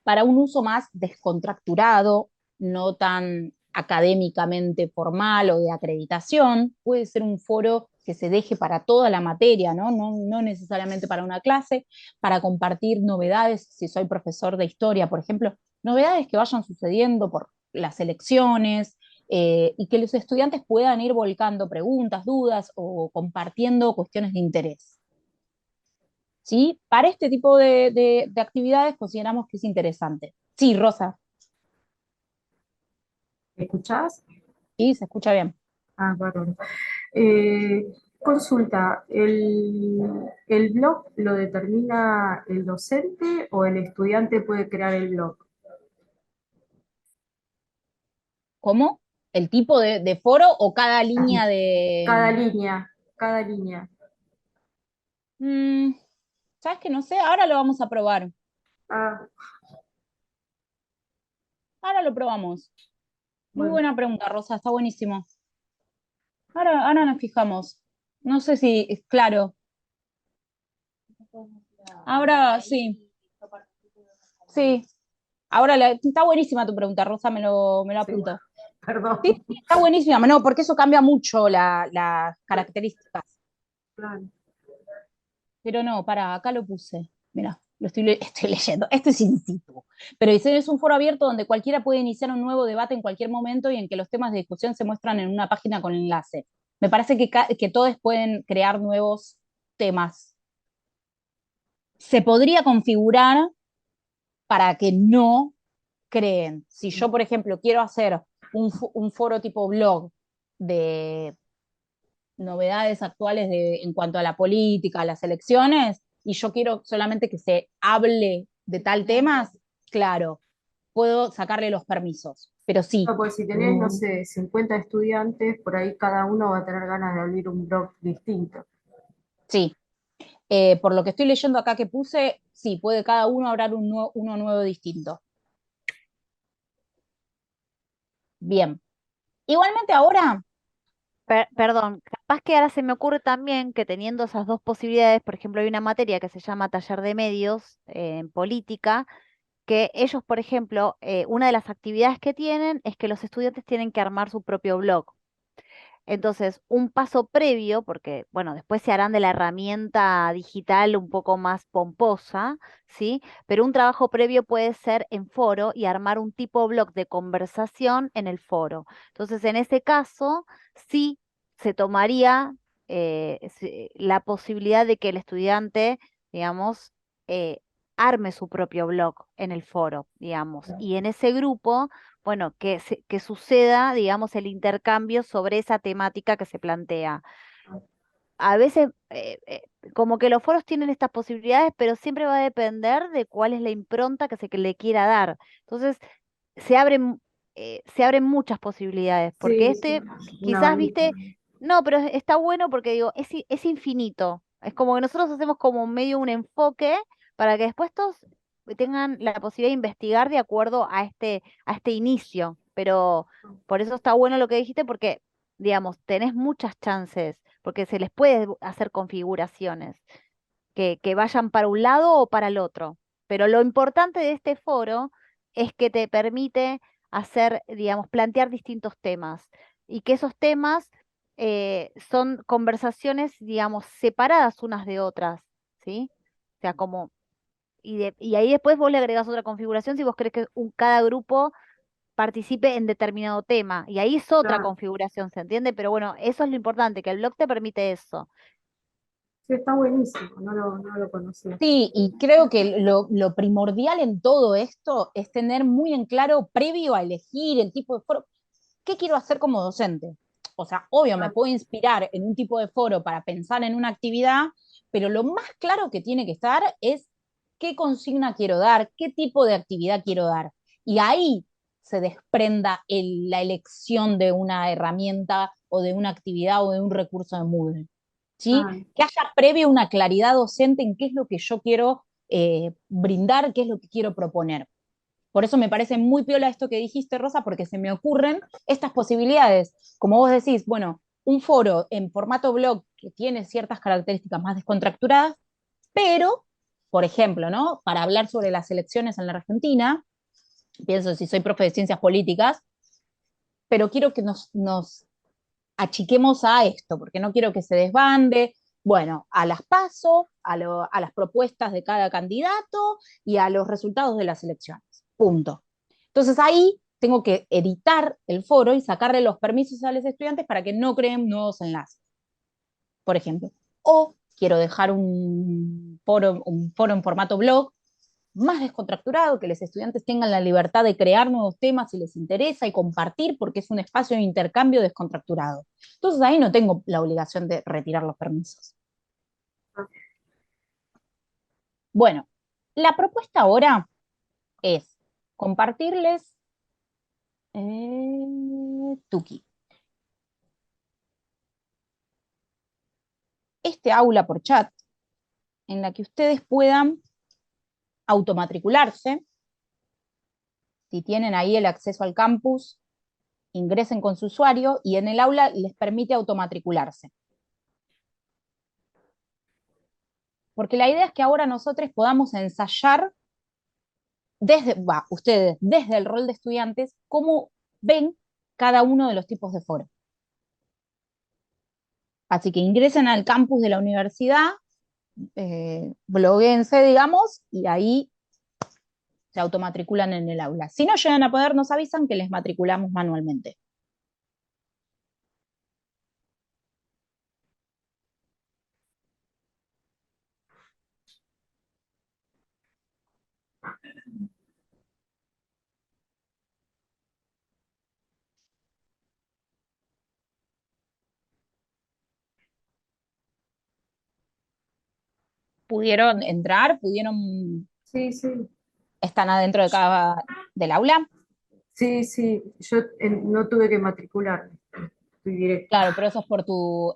Para un uso más descontracturado, no tan académicamente formal o de acreditación. Puede ser un foro que se deje para toda la materia, ¿no? No necesariamente para una clase, para compartir novedades, si soy profesor de historia, por ejemplo, novedades que vayan sucediendo por las elecciones, y que los estudiantes puedan ir volcando preguntas, dudas o compartiendo cuestiones de interés. ¿Sí? Para este tipo de actividades consideramos que es interesante. Sí, Rosa. ¿Me escuchás? Sí, se escucha bien. Ah, bárbaro. Consulta, ¿el blog lo determina el docente o el estudiante puede crear el blog? ¿Cómo? ¿El tipo de foro o cada línea de...? Cada línea, cada línea? Mm, ¿Sabes que no sé? Ahora lo vamos a probar. Ah, Ahora lo probamos. Muy bueno, buena pregunta, Rosa, está buenísimo. Ahora nos fijamos. No sé si, claro, ahora sí. Sí, ahora está buenísima tu pregunta, Rosa, me lo sí, apunto. perdón. Sí, sí, está buenísima, no, porque eso cambia mucho las características. Claro. Pero no, para, acá lo puse. Mira, estoy leyendo. Esto es in situ. Pero dice, es un foro abierto donde cualquiera puede iniciar un nuevo debate en cualquier momento y en que los temas de discusión se muestran en una página con enlace. Me parece que todos pueden crear nuevos temas. Se podría configurar para que no creen. Si yo, por ejemplo, quiero hacer un foro tipo blog de novedades actuales en cuanto a la política, a las elecciones, y yo quiero solamente que se hable de tal temas, claro, puedo sacarle los permisos. Pero sí, No, pues si tenés, no sé, 50 estudiantes, por ahí cada uno va a tener ganas de abrir un blog distinto. sí. Por lo que estoy leyendo acá que puse, sí, puede cada uno hablar uno nuevo distinto. Bien. Igualmente ahora, Perdón, capaz que ahora se me ocurre también que teniendo esas dos posibilidades, por ejemplo, hay una materia que se llama Taller de Medios en política, que ellos, por ejemplo, una de las actividades que tienen es que los estudiantes tienen que armar su propio blog. Entonces, un paso previo, porque, bueno, después se harán de la herramienta digital un poco más pomposa, ¿sí? Pero un trabajo previo puede ser en foro y armar un tipo blog de conversación en el foro. Entonces, en ese caso, sí se tomaría la posibilidad de que el estudiante, digamos, eh, arme su propio blog en el foro, digamos, y en ese grupo bueno, que suceda, digamos, el intercambio sobre esa temática que se plantea. A veces, como que los foros tienen estas posibilidades, pero siempre va a depender de cuál es la impronta que le quiera dar. Entonces, se abren muchas posibilidades, porque Sí, sí, este, un quizás, abanico. viste, no, pero está bueno porque digo, es infinito. Es como que nosotros hacemos como medio un enfoque para que después todos tengan la posibilidad de investigar de acuerdo a este inicio. Pero por eso está bueno lo que dijiste, porque, digamos, tenés muchas chances, porque se les puede hacer configuraciones que vayan para un lado o para el otro. Pero lo importante de este foro es que te permite hacer, digamos, plantear distintos temas y que esos temas son conversaciones, digamos, separadas unas de otras, ¿sí? O sea, como, y ahí después vos le agregás otra configuración si vos querés que cada grupo participe en determinado tema. Y ahí es otra Claro. configuración, ¿se entiende? Pero bueno, eso es lo importante, que el blog te permite eso. Sí, está buenísimo, no lo conocía. sí, y creo que lo primordial en todo esto es tener muy en claro, previo a elegir el tipo de foro, ¿qué quiero hacer como docente? O sea, obvio, me Ah, puedo inspirar en un tipo de foro para pensar en una actividad, pero lo más claro que tiene que estar es qué consigna quiero dar, qué tipo de actividad quiero dar. Y ahí se desprenda la elección de una herramienta o de una actividad o de un recurso de Moodle. ¿Sí? ah, Que haya previo una claridad docente en qué es lo que yo quiero brindar, qué es lo que quiero proponer. Por eso me parece muy piola esto que dijiste, Rosa, porque se me ocurren estas posibilidades. Como vos decís, bueno, un foro en formato blog que tiene ciertas características más descontracturadas, pero, por ejemplo, ¿no? Para hablar sobre las elecciones en la Argentina, pienso si soy profe de ciencias políticas, pero quiero que nos achiquemos a esto, porque no quiero que se desbande, bueno, a las PASO, a las propuestas de cada candidato y a los resultados de las elecciones. Punto. Entonces ahí tengo que editar el foro y sacarle los permisos a los estudiantes para que no creen nuevos enlaces, por ejemplo. O quiero dejar un foro en formato blog más descontracturado, que los estudiantes tengan la libertad de crear nuevos temas si les interesa y compartir porque es un espacio de intercambio descontracturado. Entonces ahí no tengo la obligación de retirar los permisos. Bueno, la propuesta ahora es compartirles Tuki. este aula por chat, en la que ustedes puedan automatricularse. Si tienen ahí el acceso al campus, ingresen con su usuario y en el aula les permite automatricularse. Porque la idea es que ahora nosotros podamos ensayar ustedes desde el rol de estudiantes, cómo ven cada uno de los tipos de foro. Así que ingresen al campus de la universidad, blogueense, digamos, y ahí se automatriculan en el aula. Si no llegan a poder, nos avisan que les matriculamos manualmente. ¿Pudieron entrar? ¿Pudieron, Sí, sí, están adentro del aula? sí, sí. Yo no tuve que matricularme. Fui directo. Claro, pero eso es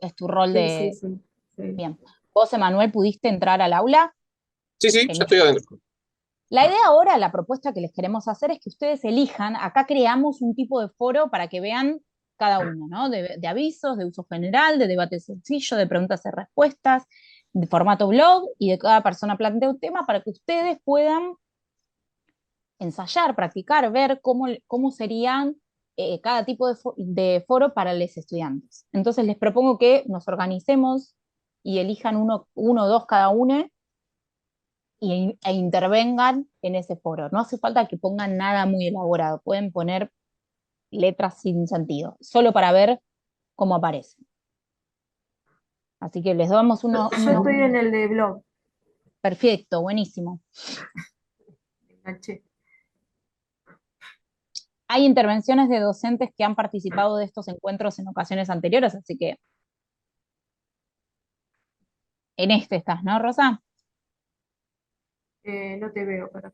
es tu rol Sí, sí, de... sí. Sí. Bien. ¿Vos, Emanuel, pudiste entrar al aula? Sí, sí, En ya estoy adentro. La idea ahora, la propuesta que les queremos hacer es que ustedes elijan, acá creamos un tipo de foro para que vean cada uno, ¿no? De avisos, de uso general, de debate sencillo, de preguntas y respuestas, de formato blog, y de cada persona plantea un tema para que ustedes puedan ensayar, practicar, ver cómo serían cada tipo de foro para los estudiantes. Entonces les propongo que nos organicemos y elijan uno o dos cada uno e intervengan en ese foro. No hace falta que pongan nada muy elaborado, pueden poner letras sin sentido, solo para ver cómo aparece. Así que les damos Yo estoy en el de blog. Perfecto, buenísimo. Me enganché. Hay intervenciones de docentes que han participado de estos encuentros en ocasiones anteriores, así que en este estás, ¿no, Rosa? No te veo, pero.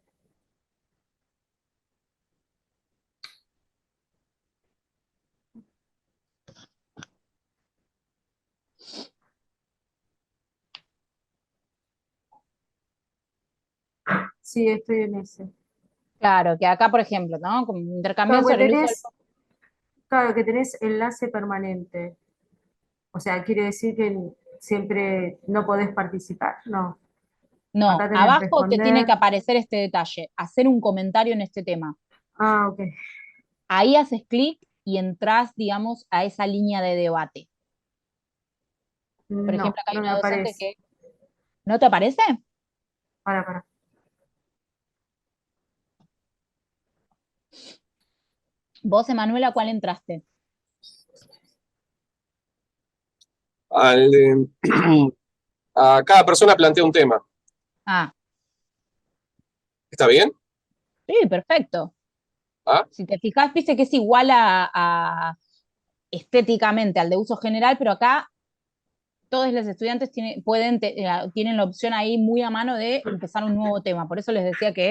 Sí, estoy en ese. Claro, que acá, por ejemplo, ¿no? Como intercambian Claro, sobre el uso del... claro, que tenés enlace permanente. O sea, quiere decir que siempre no podés participar. No. No, Acá tenés abajo te tiene que responder. aparecer este detalle, hacer un comentario en este tema. Ah, ok. Ahí haces clic y entras, digamos, a esa línea de debate. Por ejemplo, No, acá hay no me una docente aparece. que... ¿No te aparece? Para. Vos, Emanuela, ¿a cuál entraste? Al, a cada persona plantea un tema. Ah, ¿Está bien? sí, perfecto. ¿Ah? Si te fijas, viste que es igual estéticamente al de uso general, pero acá todos los estudiantes tienen la opción ahí muy a mano de empezar un nuevo tema. Por eso les decía que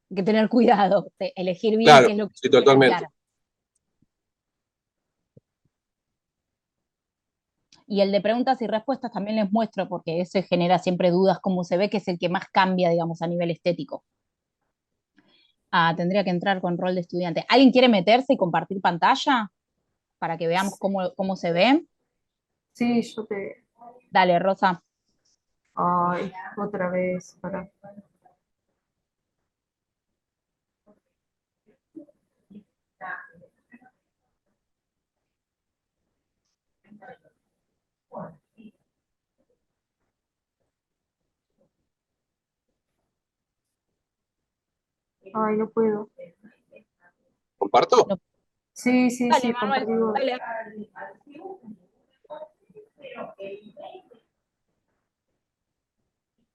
hay que tener cuidado, de elegir bien Claro, qué es lo que sí, quieren totalmente. hablar. Y el de preguntas y respuestas también les muestro, porque eso genera siempre dudas, como se ve que es el que más cambia, digamos, a nivel estético. Ah, tendría que entrar con rol de estudiante. ¿Alguien quiere meterse y compartir pantalla para que veamos cómo se ve? Sí, yo te. Dale, Rosa. Ay, otra vez. Para. Ay, no puedo. ¿Comparto? No, Sí, sí, dale, sí, Manuel, compartimos. dale.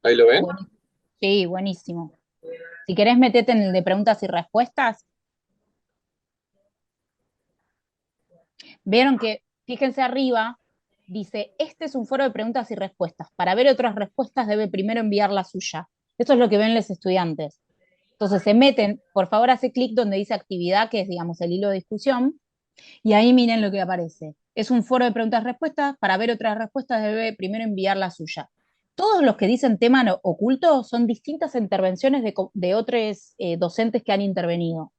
¿Ahí lo ven? Sí, buenísimo. Si querés, metete en el de preguntas y respuestas. Vieron que, fíjense arriba, dice, este es un foro de preguntas y respuestas. Para ver otras respuestas debe primero enviar la suya. Esto es lo que ven los estudiantes. Entonces se meten, por favor hace clic donde dice actividad, que es, digamos, el hilo de discusión, Y ahí miren lo que aparece. Es un foro de preguntas-respuestas. Para ver otras respuestas debe primero enviar la suya. Todos los que dicen tema oculto son distintas intervenciones de otros docentes que han intervenido.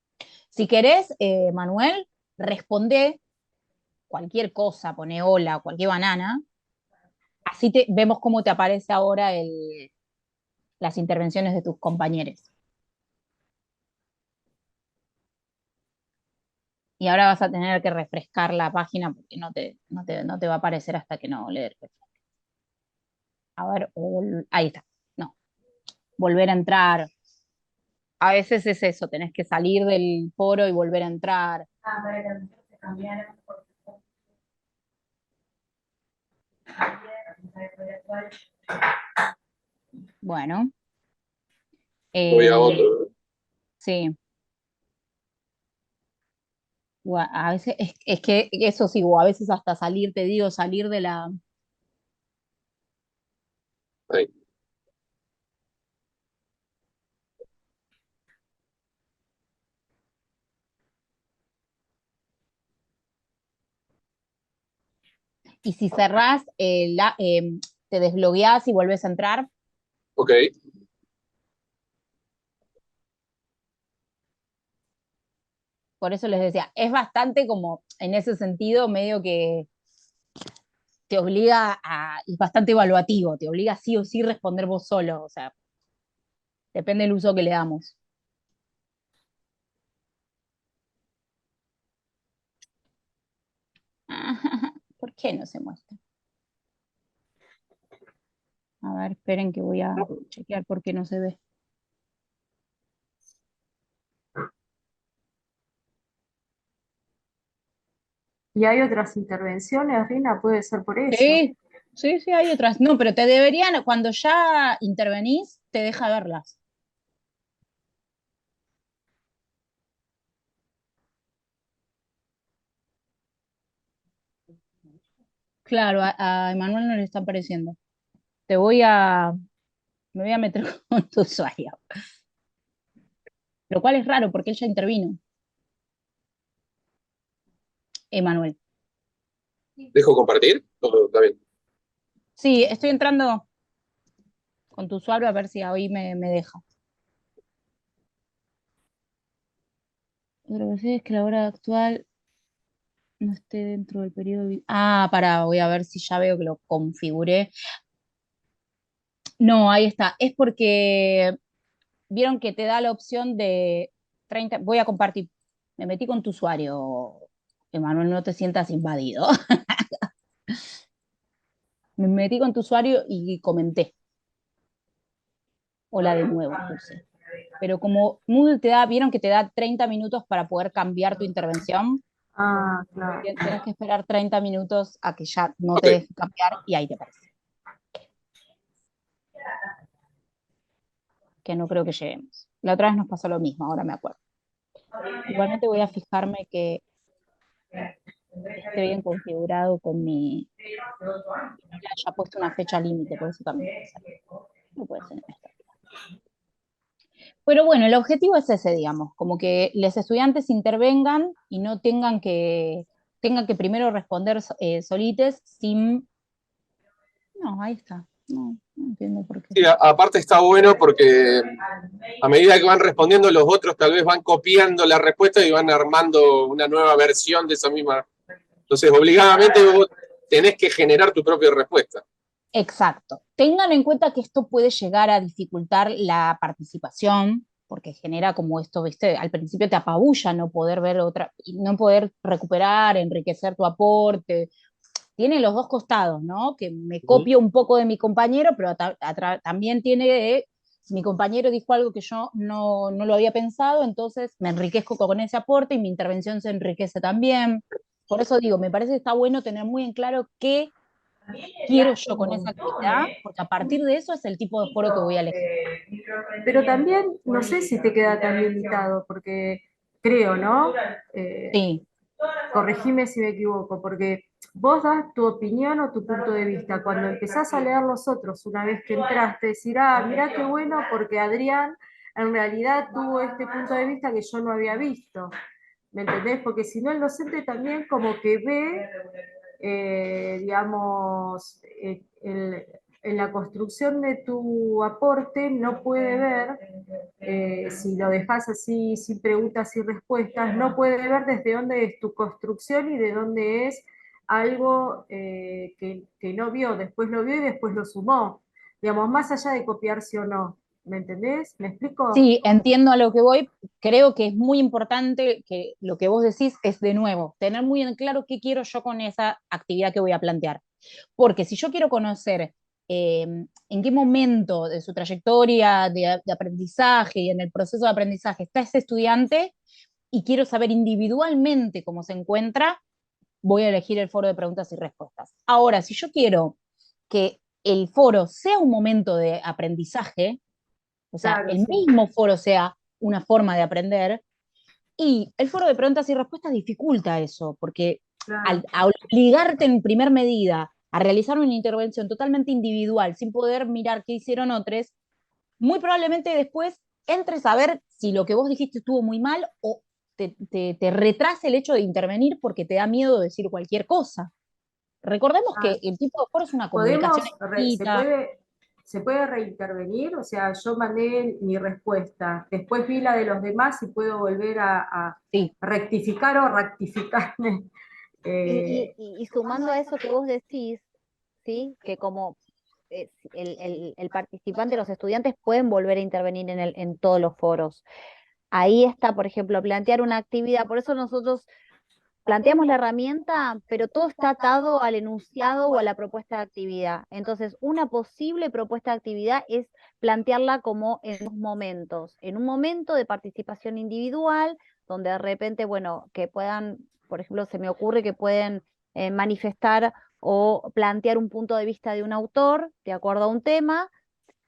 Si querés, Manuel, responde cualquier cosa, pone hola, cualquier banana. Así vemos cómo te aparece ahora las intervenciones de tus compañeros. Y ahora vas a tener que refrescar la página porque no te va a aparecer hasta que no le des. A ver, ahí está. No, volver a entrar. A veces es eso, tenés que salir del foro y volver a entrar. Para que se cambiaran por Bueno, Voy a otro. sí. A veces es que eso sí, o a veces hasta salir, te digo, salir de la. Ahí. Y si cerrás, te desbloqueás y vuelves a entrar. Ok. Por eso les decía, es bastante como, en ese sentido, medio que te obliga es bastante evaluativo, te obliga sí o sí responder vos solo, o sea, depende del uso que le damos. ¿Por qué no se muestra? A ver, esperen que voy a chequear por qué no se ve. ¿Y hay otras intervenciones, Rina? Puede ser por eso. Sí, sí, sí, hay otras. No, pero te deberían, cuando ya intervenís, te deja verlas. Claro, a Emanuel no le está apareciendo. Me voy a meter con tu usuario. Lo cual es raro porque él ya intervino. Emanuel. ¿Dejo compartir? Todo está bien. Sí, estoy entrando con tu usuario a ver si hoy me deja. Lo que sé es que la hora actual no esté dentro del periodo. Voy a ver si ya veo que lo configuré. No, ahí está. Es porque vieron que te da la opción de 30. Voy a compartir. Me metí con tu usuario, Emanuel, no te sientas invadido. Me metí con tu usuario y comenté. Hola de nuevo, puse. Pero como Moodle vieron que te da 30 minutos para poder cambiar tu intervención, Ah, claro. tenés que esperar 30 minutos a que ya no Ok. te deje cambiar y ahí te aparece. Que no creo que lleguemos. La otra vez nos pasó lo mismo, ahora me acuerdo. Igualmente voy a fijarme que esté bien configurado con mi. No le haya puesto una fecha límite, por eso también puede ser. No puede ser en esta. Pero bueno, el objetivo es ese, digamos, como que los estudiantes intervengan y no tengan que primero responder solites sin. No, ahí está. No entiendo por qué. Sí, aparte está bueno porque a medida que van respondiendo los otros, tal vez van copiando la respuesta y van armando una nueva versión de esa misma. Entonces, obligadamente vos tenés que generar tu propia respuesta. Exacto. Tengan en cuenta que esto puede llegar a dificultar la participación, porque genera como esto, ¿viste? Al principio te apabulla no poder ver otra, no poder recuperar, enriquecer tu aporte. Tiene los dos costados, ¿no? Que me copio un poco de mi compañero, pero también tiene mi compañero dijo algo que yo no lo había pensado, entonces me enriquezco con ese aporte y mi intervención se enriquece también. Por eso digo, me parece que está bueno tener muy en claro qué quiero yo con esa actividad, porque a partir de eso es el tipo de foro que voy a elegir. Pero también, no sé si te queda tan limitado, porque creo, ¿no? Sí, Corregime si me equivoco, porque vos das tu opinión o tu punto de vista. Cuando empezás a leer los otros, una vez que entraste, decir, mirá qué bueno, porque Adrián en realidad tuvo este punto de vista que yo no había visto. ¿me entendés? Porque si no el docente también como que ve, digamos, en la construcción de tu aporte no puede ver, si lo dejas así sin preguntas y respuestas, no puede ver desde dónde es tu construcción y de dónde es algo que no vio, después lo vio y después lo sumó. Digamos, más allá de copiarse o no. ¿Me entendés? ¿Me explico? Sí, entiendo a lo que voy. Creo que es muy importante que lo que vos decís es, de nuevo, tener muy en claro qué quiero yo con esa actividad que voy a plantear. Porque si yo quiero conocer en qué momento de su trayectoria de aprendizaje y en el proceso de aprendizaje está ese estudiante y quiero saber individualmente cómo se encuentra, voy a elegir el foro de preguntas y respuestas. Ahora, si yo quiero que el foro sea un momento de aprendizaje, o sea, Claro, el sí. mismo foro sea una forma de aprender, y el foro de preguntas y respuestas dificulta eso, porque Claro. a obligarte en primer medida a realizar una intervención totalmente individual, sin poder mirar qué hicieron otros, muy probablemente después entres a ver si lo que vos dijiste estuvo muy mal o te retrasa el hecho de intervenir porque te da miedo decir cualquier cosa. Recordemos Ah, que el tipo de foro es una comunicación podemos, escrita. se puede reintervenir, o sea, yo mandé mi respuesta, después vi la de los demás y puedo volver a Sí, rectificar o rectificarme. Y, Eh, y sumando a eso que vos decís, ¿sí? Que como el participante, los estudiantes pueden volver a intervenir en todos los foros. Ahí está, por ejemplo, plantear una actividad. Por eso nosotros planteamos la herramienta, pero todo está atado al enunciado o a la propuesta de actividad. Entonces, una posible propuesta de actividad es plantearla como en dos momentos. En un momento de participación individual, donde de repente, bueno, que puedan, por ejemplo, se me ocurre que pueden manifestar o plantear un punto de vista de un autor de acuerdo a un tema,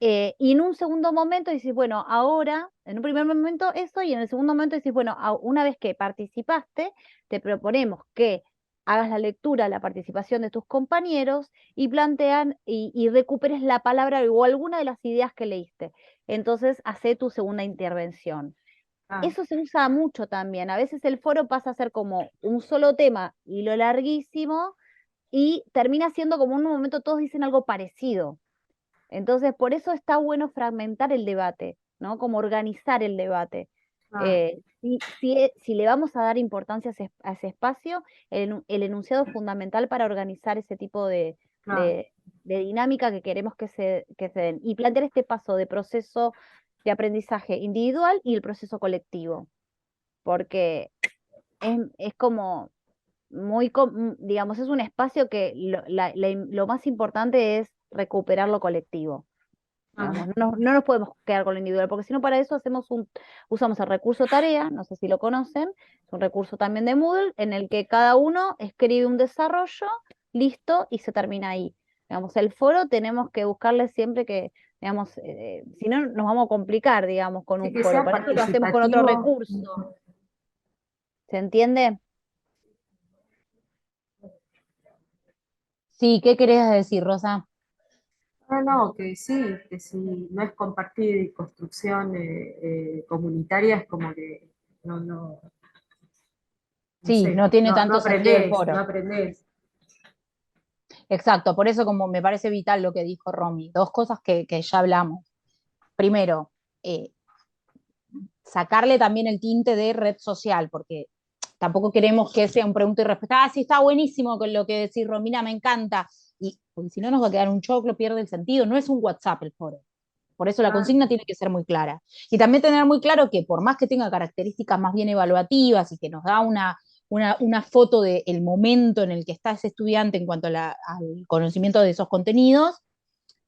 y en un segundo momento dices, bueno, ahora, en un primer momento eso, y en el segundo momento dices, bueno, una vez que participaste, te proponemos que hagas la lectura, la participación de tus compañeros y plantean y recuperes la palabra o alguna de las ideas que leíste. Entonces, hace tu segunda intervención. ah, Eso se usa mucho también. A veces el foro pasa a ser como un solo tema y lo larguísimo, y termina siendo como en un momento todos dicen algo parecido. Entonces, por eso está bueno fragmentar el debate, ¿no? Como organizar el debate. ah, Si le vamos a dar importancia a ese espacio, el enunciado es fundamental para organizar ese tipo ah, de dinámica que queremos que se den. Y plantear este paso de proceso de aprendizaje individual y el proceso colectivo, porque es como digamos, es un espacio que lo más importante es recuperar lo colectivo. ah. Digamos, no nos podemos quedar con lo individual, porque si no, para eso usamos el recurso tarea, no sé si lo conocen, es un recurso también de Moodle, en el que cada uno escribe un desarrollo, listo, y se termina ahí. Digamos, el foro tenemos que buscarle siempre que, digamos, si no nos vamos a complicar, digamos, con Sí, un que foro. sea Para eso lo hacemos con otro participativo. recurso. ¿Se entiende? sí, ¿qué querés decir, Rosa? No, no, que si no es compartir y construcción comunitaria, es como que no, no, no Sí, sé, no tiene no, no tanto sentido el aprendés, no foro. aprendés. Exacto, por eso como me parece vital lo que dijo Romy. Dos cosas que ya hablamos. Primero, eh, sacarle también el tinte de red social, porque tampoco queremos que sea un pregunta y respuesta. Ah, sí, está buenísimo con lo que decís, Romina, me encanta. Y porque si no nos va a quedar un choclo, pierde el sentido. No es un WhatsApp el foro. Por eso la Ah, consigna tiene que ser muy clara. Y también tener muy claro que por más que tenga características más bien evaluativas y que nos da una foto del momento en el que está ese estudiante en cuanto al conocimiento de esos contenidos,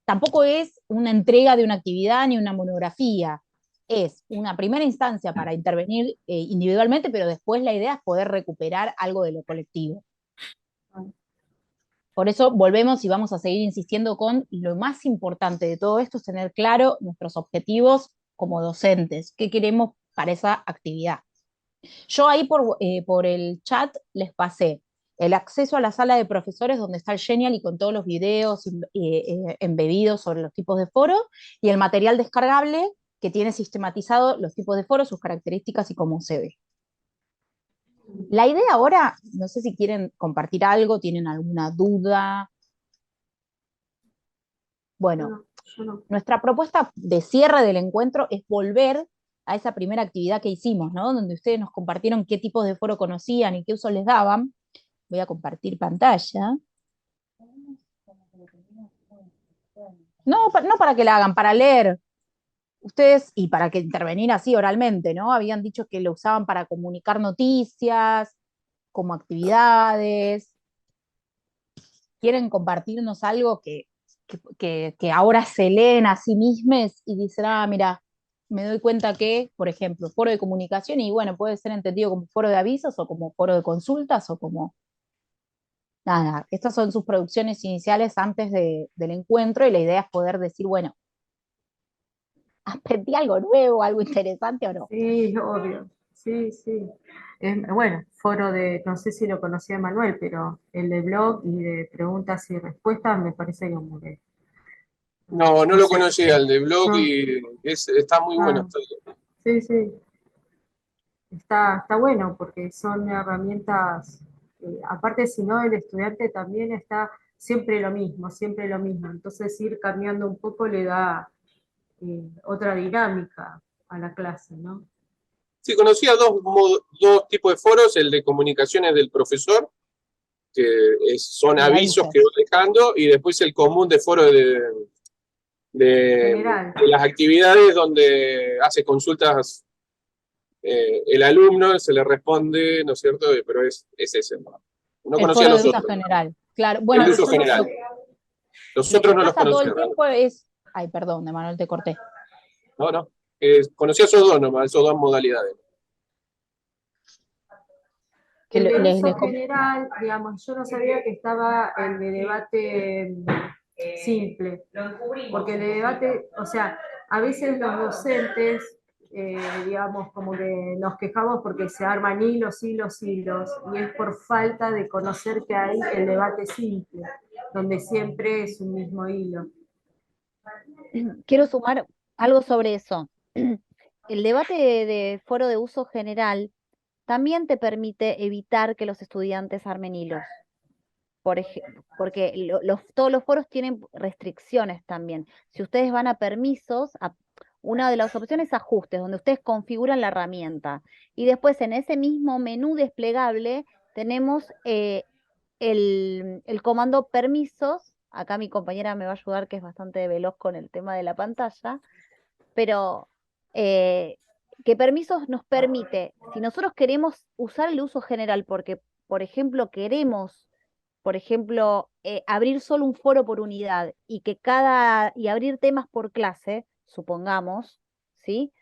tampoco es una entrega de una actividad ni una monografía. Es una primera instancia para intervenir individualmente, pero después la idea es poder recuperar algo de lo colectivo. ah, Por eso volvemos y vamos a seguir insistiendo con lo más importante de todo esto es tener claro nuestros objetivos como docentes, qué queremos para esa actividad. Yo ahí por el chat les pasé el acceso a la sala de profesores donde está el Genial y con todos los videos embebidos sobre los tipos de foro y el material descargable que tiene sistematizado los tipos de foro, sus características y cómo se ve. La idea ahora, no sé si quieren compartir algo, tienen alguna duda. Bueno, No, yo no. nuestra propuesta de cierre del encuentro es volver a esa primera actividad que hicimos, ¿no? Donde ustedes nos compartieron qué tipos de foro conocían y qué usos les daban. Voy a compartir pantalla. No, no para que la hagan, para leer. Ustedes, y para que intervenir así oralmente, ¿no? Habían dicho que lo usaban para comunicar noticias, como actividades. ¿Quieren compartirnos algo que ahora se leen a sí mismos y dicen, ah, mira, me doy cuenta que, por ejemplo, foro de comunicación, y bueno, puede ser entendido como foro de avisos o como foro de consultas o como... Nada, estas son sus producciones iniciales antes del encuentro y la idea es poder decir, bueno, ¿aprendí algo nuevo, algo interesante o no? Sí, obvio. Sí, sí. Bueno, foro de, no sé si lo conocía Manuel, pero el de blog y de preguntas y respuestas me parece como que, No, no no lo sé. conocía, el de blog, No, y está muy bueno. ah, sí, sí. Está bueno porque son herramientas, aparte si no, el estudiante también está siempre lo mismo, siempre lo mismo. Entonces ir cambiando un poco le da otra dinámica a la clase, ¿no? Sí, conocía dos tipos de foros, el de comunicaciones del profesor, que son El de avisos que va avisos. dejando, y después el común de foro General. de las actividades donde hace consultas el alumno, se le responde, ¿no es cierto? Pero es ese, ¿no? No El conocía foro los de uso otros, general. Claro, el bueno, de uso nosotros general. Los lo que otros no los pasa todo conocía, el ¿verdad? tiempo es... Ay, perdón, de Manuel, te corté. No, no. Conocía esos dos nomás, esos dos modalidades. Que El de uso les general, digamos, yo no sabía que estaba el de debate simple, porque el de debate, o sea, a veces los docentes, digamos, como que nos quejamos porque se arman hilos, hilos, hilos, y es por falta de conocer que hay el debate simple, donde siempre es un mismo hilo. Quiero sumar algo sobre eso. El debate de foro de uso general también te permite evitar que los estudiantes armen hilos. Porque todos los foros tienen restricciones también. Si ustedes van a permisos, una de las opciones es ajustes, donde ustedes configuran la herramienta. Y después en ese mismo menú desplegable tenemos el comando permisos. Acá mi compañera me va a ayudar, que es bastante veloz con el tema de la pantalla, pero eh, que permisos nos permite, si nosotros queremos usar el uso general, porque, por ejemplo, queremos, por ejemplo, abrir solo un foro por unidad y abrir temas por clase, supongamos, ¿sí?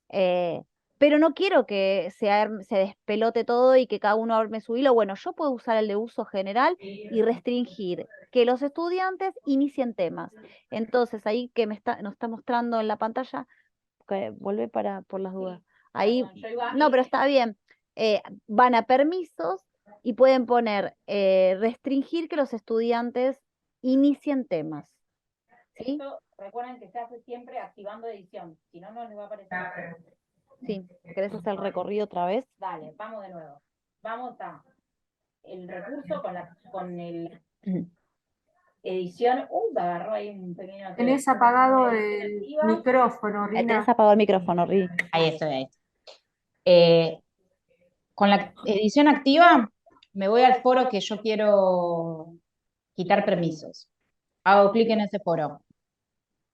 Eh, pero no quiero que se despelote todo y que cada uno arme su hilo. Bueno, yo puedo usar el de uso general y restringir que los estudiantes inicien temas. Entonces, ahí que nos está mostrando en la pantalla, que vuelve por las dudas. Ahí, no, pero está bien. Van a permisos y pueden poner restringir que los estudiantes inicien temas. ¿Sí? Esto, recuerden que se hace siempre activando edición, si no, no les va a aparecer. Sí, ¿querés hacer el recorrido otra vez? Dale, vamos de nuevo. Vamos a el recurso con el edición. Me agarró ahí un pequeño... Tenés apagado el micrófono, Ahí tenés Rina. apagado el micrófono, Ri. Ahí estoy, ahí. Con la edición activa, me voy al foro que yo quiero quitar permisos. Hago clic en ese foro.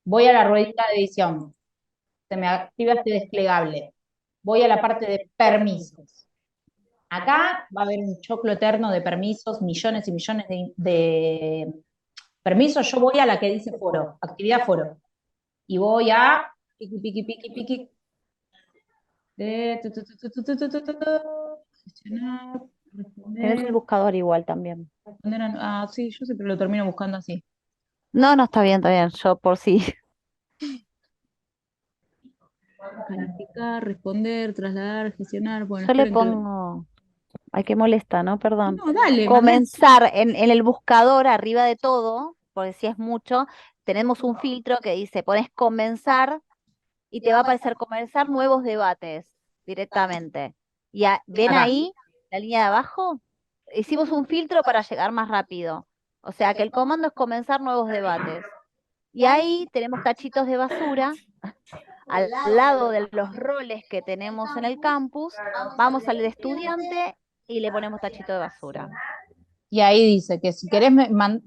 Voy a la ruedita de edición. Se me activa este desplegable. Voy a la parte de permisos. Acá va a haber un choclo eterno de permisos, millones y millones de permisos. Yo voy a la que dice foro, actividad foro. Y voy a piqui, piqui, piqui, piqui. Gestionar, Tenés el responder, buscador igual también. responder sí, yo siempre lo termino buscando así. No, no, está bien, está bien. Yo por sí. Calificar, responder, trasladar, gestionar. Bueno, Yo le esperen que... pongo. Ay, qué molesta, ¿no? Perdón. No, dale, mandá. Comenzar en el buscador arriba de todo, porque si es mucho, tenemos un filtro que dice, pones comenzar y te va a aparecer comenzar nuevos debates directamente. Y ven Acá. ahí, la línea de abajo, hicimos un filtro para llegar más rápido. O sea que el comando es comenzar nuevos debates. Y ahí tenemos tachitos de basura al lado de los roles que tenemos en el campus. Vamos al de estudiante y le ponemos tachito de basura. Y ahí dice que si querés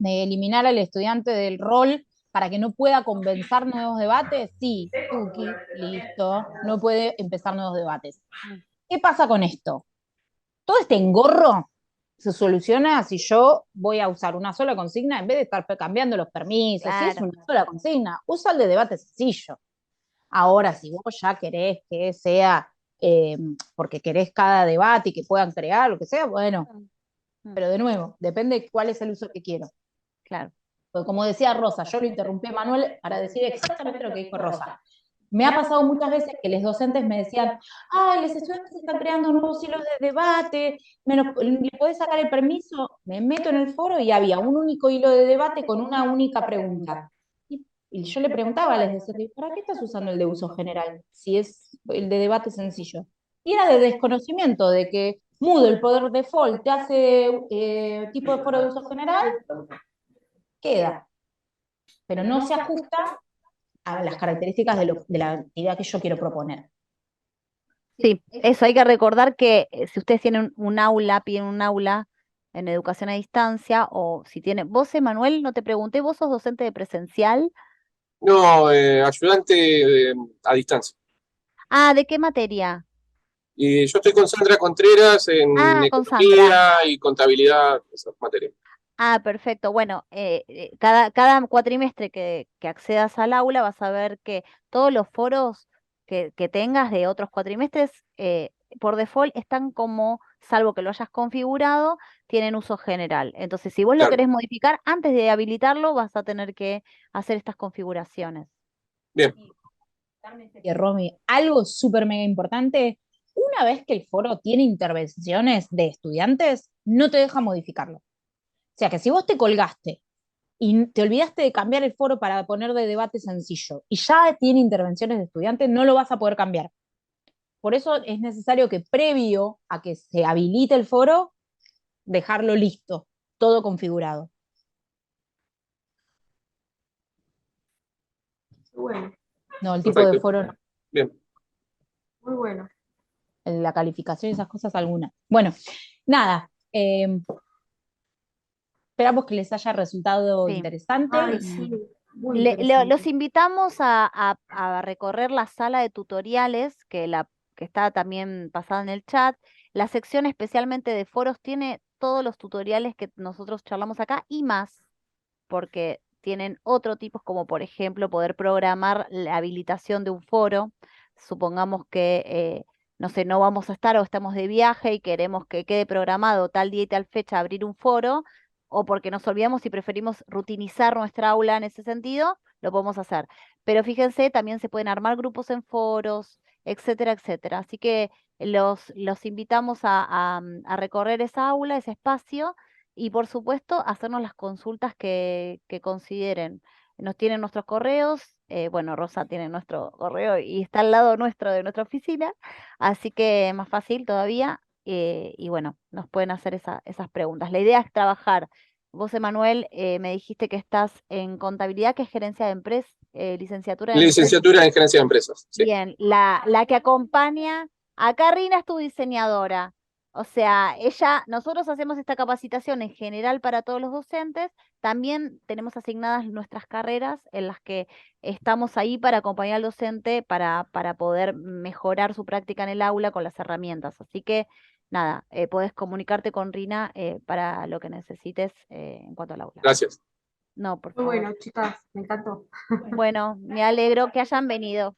eliminar al estudiante del rol para que no pueda comenzar nuevos debates, sí, tuki, listo, no puede empezar nuevos debates. ¿Qué pasa con esto? Todo este engorro se soluciona si yo voy a usar una sola consigna en vez de estar cambiando los permisos. Si es Claro. una sola consigna, usa el de debate sencillo. Ahora, si vos ya querés que sea, porque querés cada debate y que puedan crear, lo que sea, bueno, pero de nuevo, depende de cuál es el uso que quiero. Claro. Porque como decía Rosa, yo lo interrumpí a Manuel para decir exactamente lo que dijo Rosa. Me ha pasado muchas veces que los docentes me decían, ay, los estudiantes están creando nuevos hilos de debate, ¿le podés sacar el permiso? Me meto en el foro y había un único hilo de debate con una única pregunta. Y yo le preguntaba a los docentes, ¿para qué estás usando el de uso general? Si es el de debate sencillo. Y era de desconocimiento de que Moodle por default te hace tipo de foro de uso general, queda, pero no se ajusta a las características de la actividad que yo quiero proponer. Sí, eso hay que recordar que si ustedes tienen un aula, piden un aula en educación a distancia, o si tienen, vos, Emanuel, no te pregunté, ¿vos sos docente de presencial? No, ayudante a distancia. Ah, ¿de qué materia? Y yo estoy con Sandra Contreras en Ah, con Sandra. economía y contabilidad, esas materias. Ah, perfecto. Bueno, cada cuatrimestre que accedas al aula vas a ver que todos los foros que tengas de otros cuatrimestres, por default están como, salvo que lo hayas configurado, tienen uso general. Entonces, si vos lo Claro. querés modificar, antes de habilitarlo, vas a tener que hacer estas configuraciones. Bien. Y Romy, algo súper mega importante, una vez que el foro tiene intervenciones de estudiantes, no te deja modificarlo. O sea que si vos te colgaste y te olvidaste de cambiar el foro para poner de debate sencillo y ya tiene intervenciones de estudiantes, no lo vas a poder cambiar. Por eso es necesario que previo a que se habilite el foro, dejarlo listo, todo configurado. Bueno, No, el tipo de Perfecto. foro no. Bien. muy bueno. La calificación y esas cosas algunas. Bueno, nada, esperamos que les haya resultado Sí. interesante. Ay, y sí, muy interesante. Los invitamos a recorrer la sala de tutoriales, que está también pasada en el chat. La sección especialmente de foros tiene todos los tutoriales que nosotros charlamos acá y más, porque tienen otro tipo, como por ejemplo poder programar la habilitación de un foro. Supongamos que, no sé, no vamos a estar o estamos de viaje y queremos que quede programado tal día y tal fecha abrir un foro, o porque nos olvidamos y preferimos rutinizar nuestra aula en ese sentido, lo podemos hacer. Pero fíjense, también se pueden armar grupos en foros, etcétera, etcétera. Así que los invitamos a recorrer esa aula, ese espacio, y por supuesto hacernos las consultas que consideren. Nos tienen nuestros correos, bueno, Rosa tiene nuestro correo y está al lado nuestro de nuestra oficina, así que más fácil todavía. Y bueno, nos pueden hacer esas preguntas. La idea es trabajar. Vos, Emanuel, me dijiste que estás en contabilidad, que es gerencia de empresas, licenciatura en empresas. Licenciatura en gerencia de empresas. Sí. Bien, la que acompaña, acá Rina es tu diseñadora. O sea, nosotros hacemos esta capacitación en general para todos los docentes. También tenemos asignadas nuestras carreras en las que estamos ahí para acompañar al docente para poder mejorar su práctica en el aula con las herramientas. Así que, nada, podés comunicarte con Rina para lo que necesites en cuanto al aula. Gracias. No, por Muy favor. bueno, chicas, me encantó. Bueno, me alegro que hayan venido.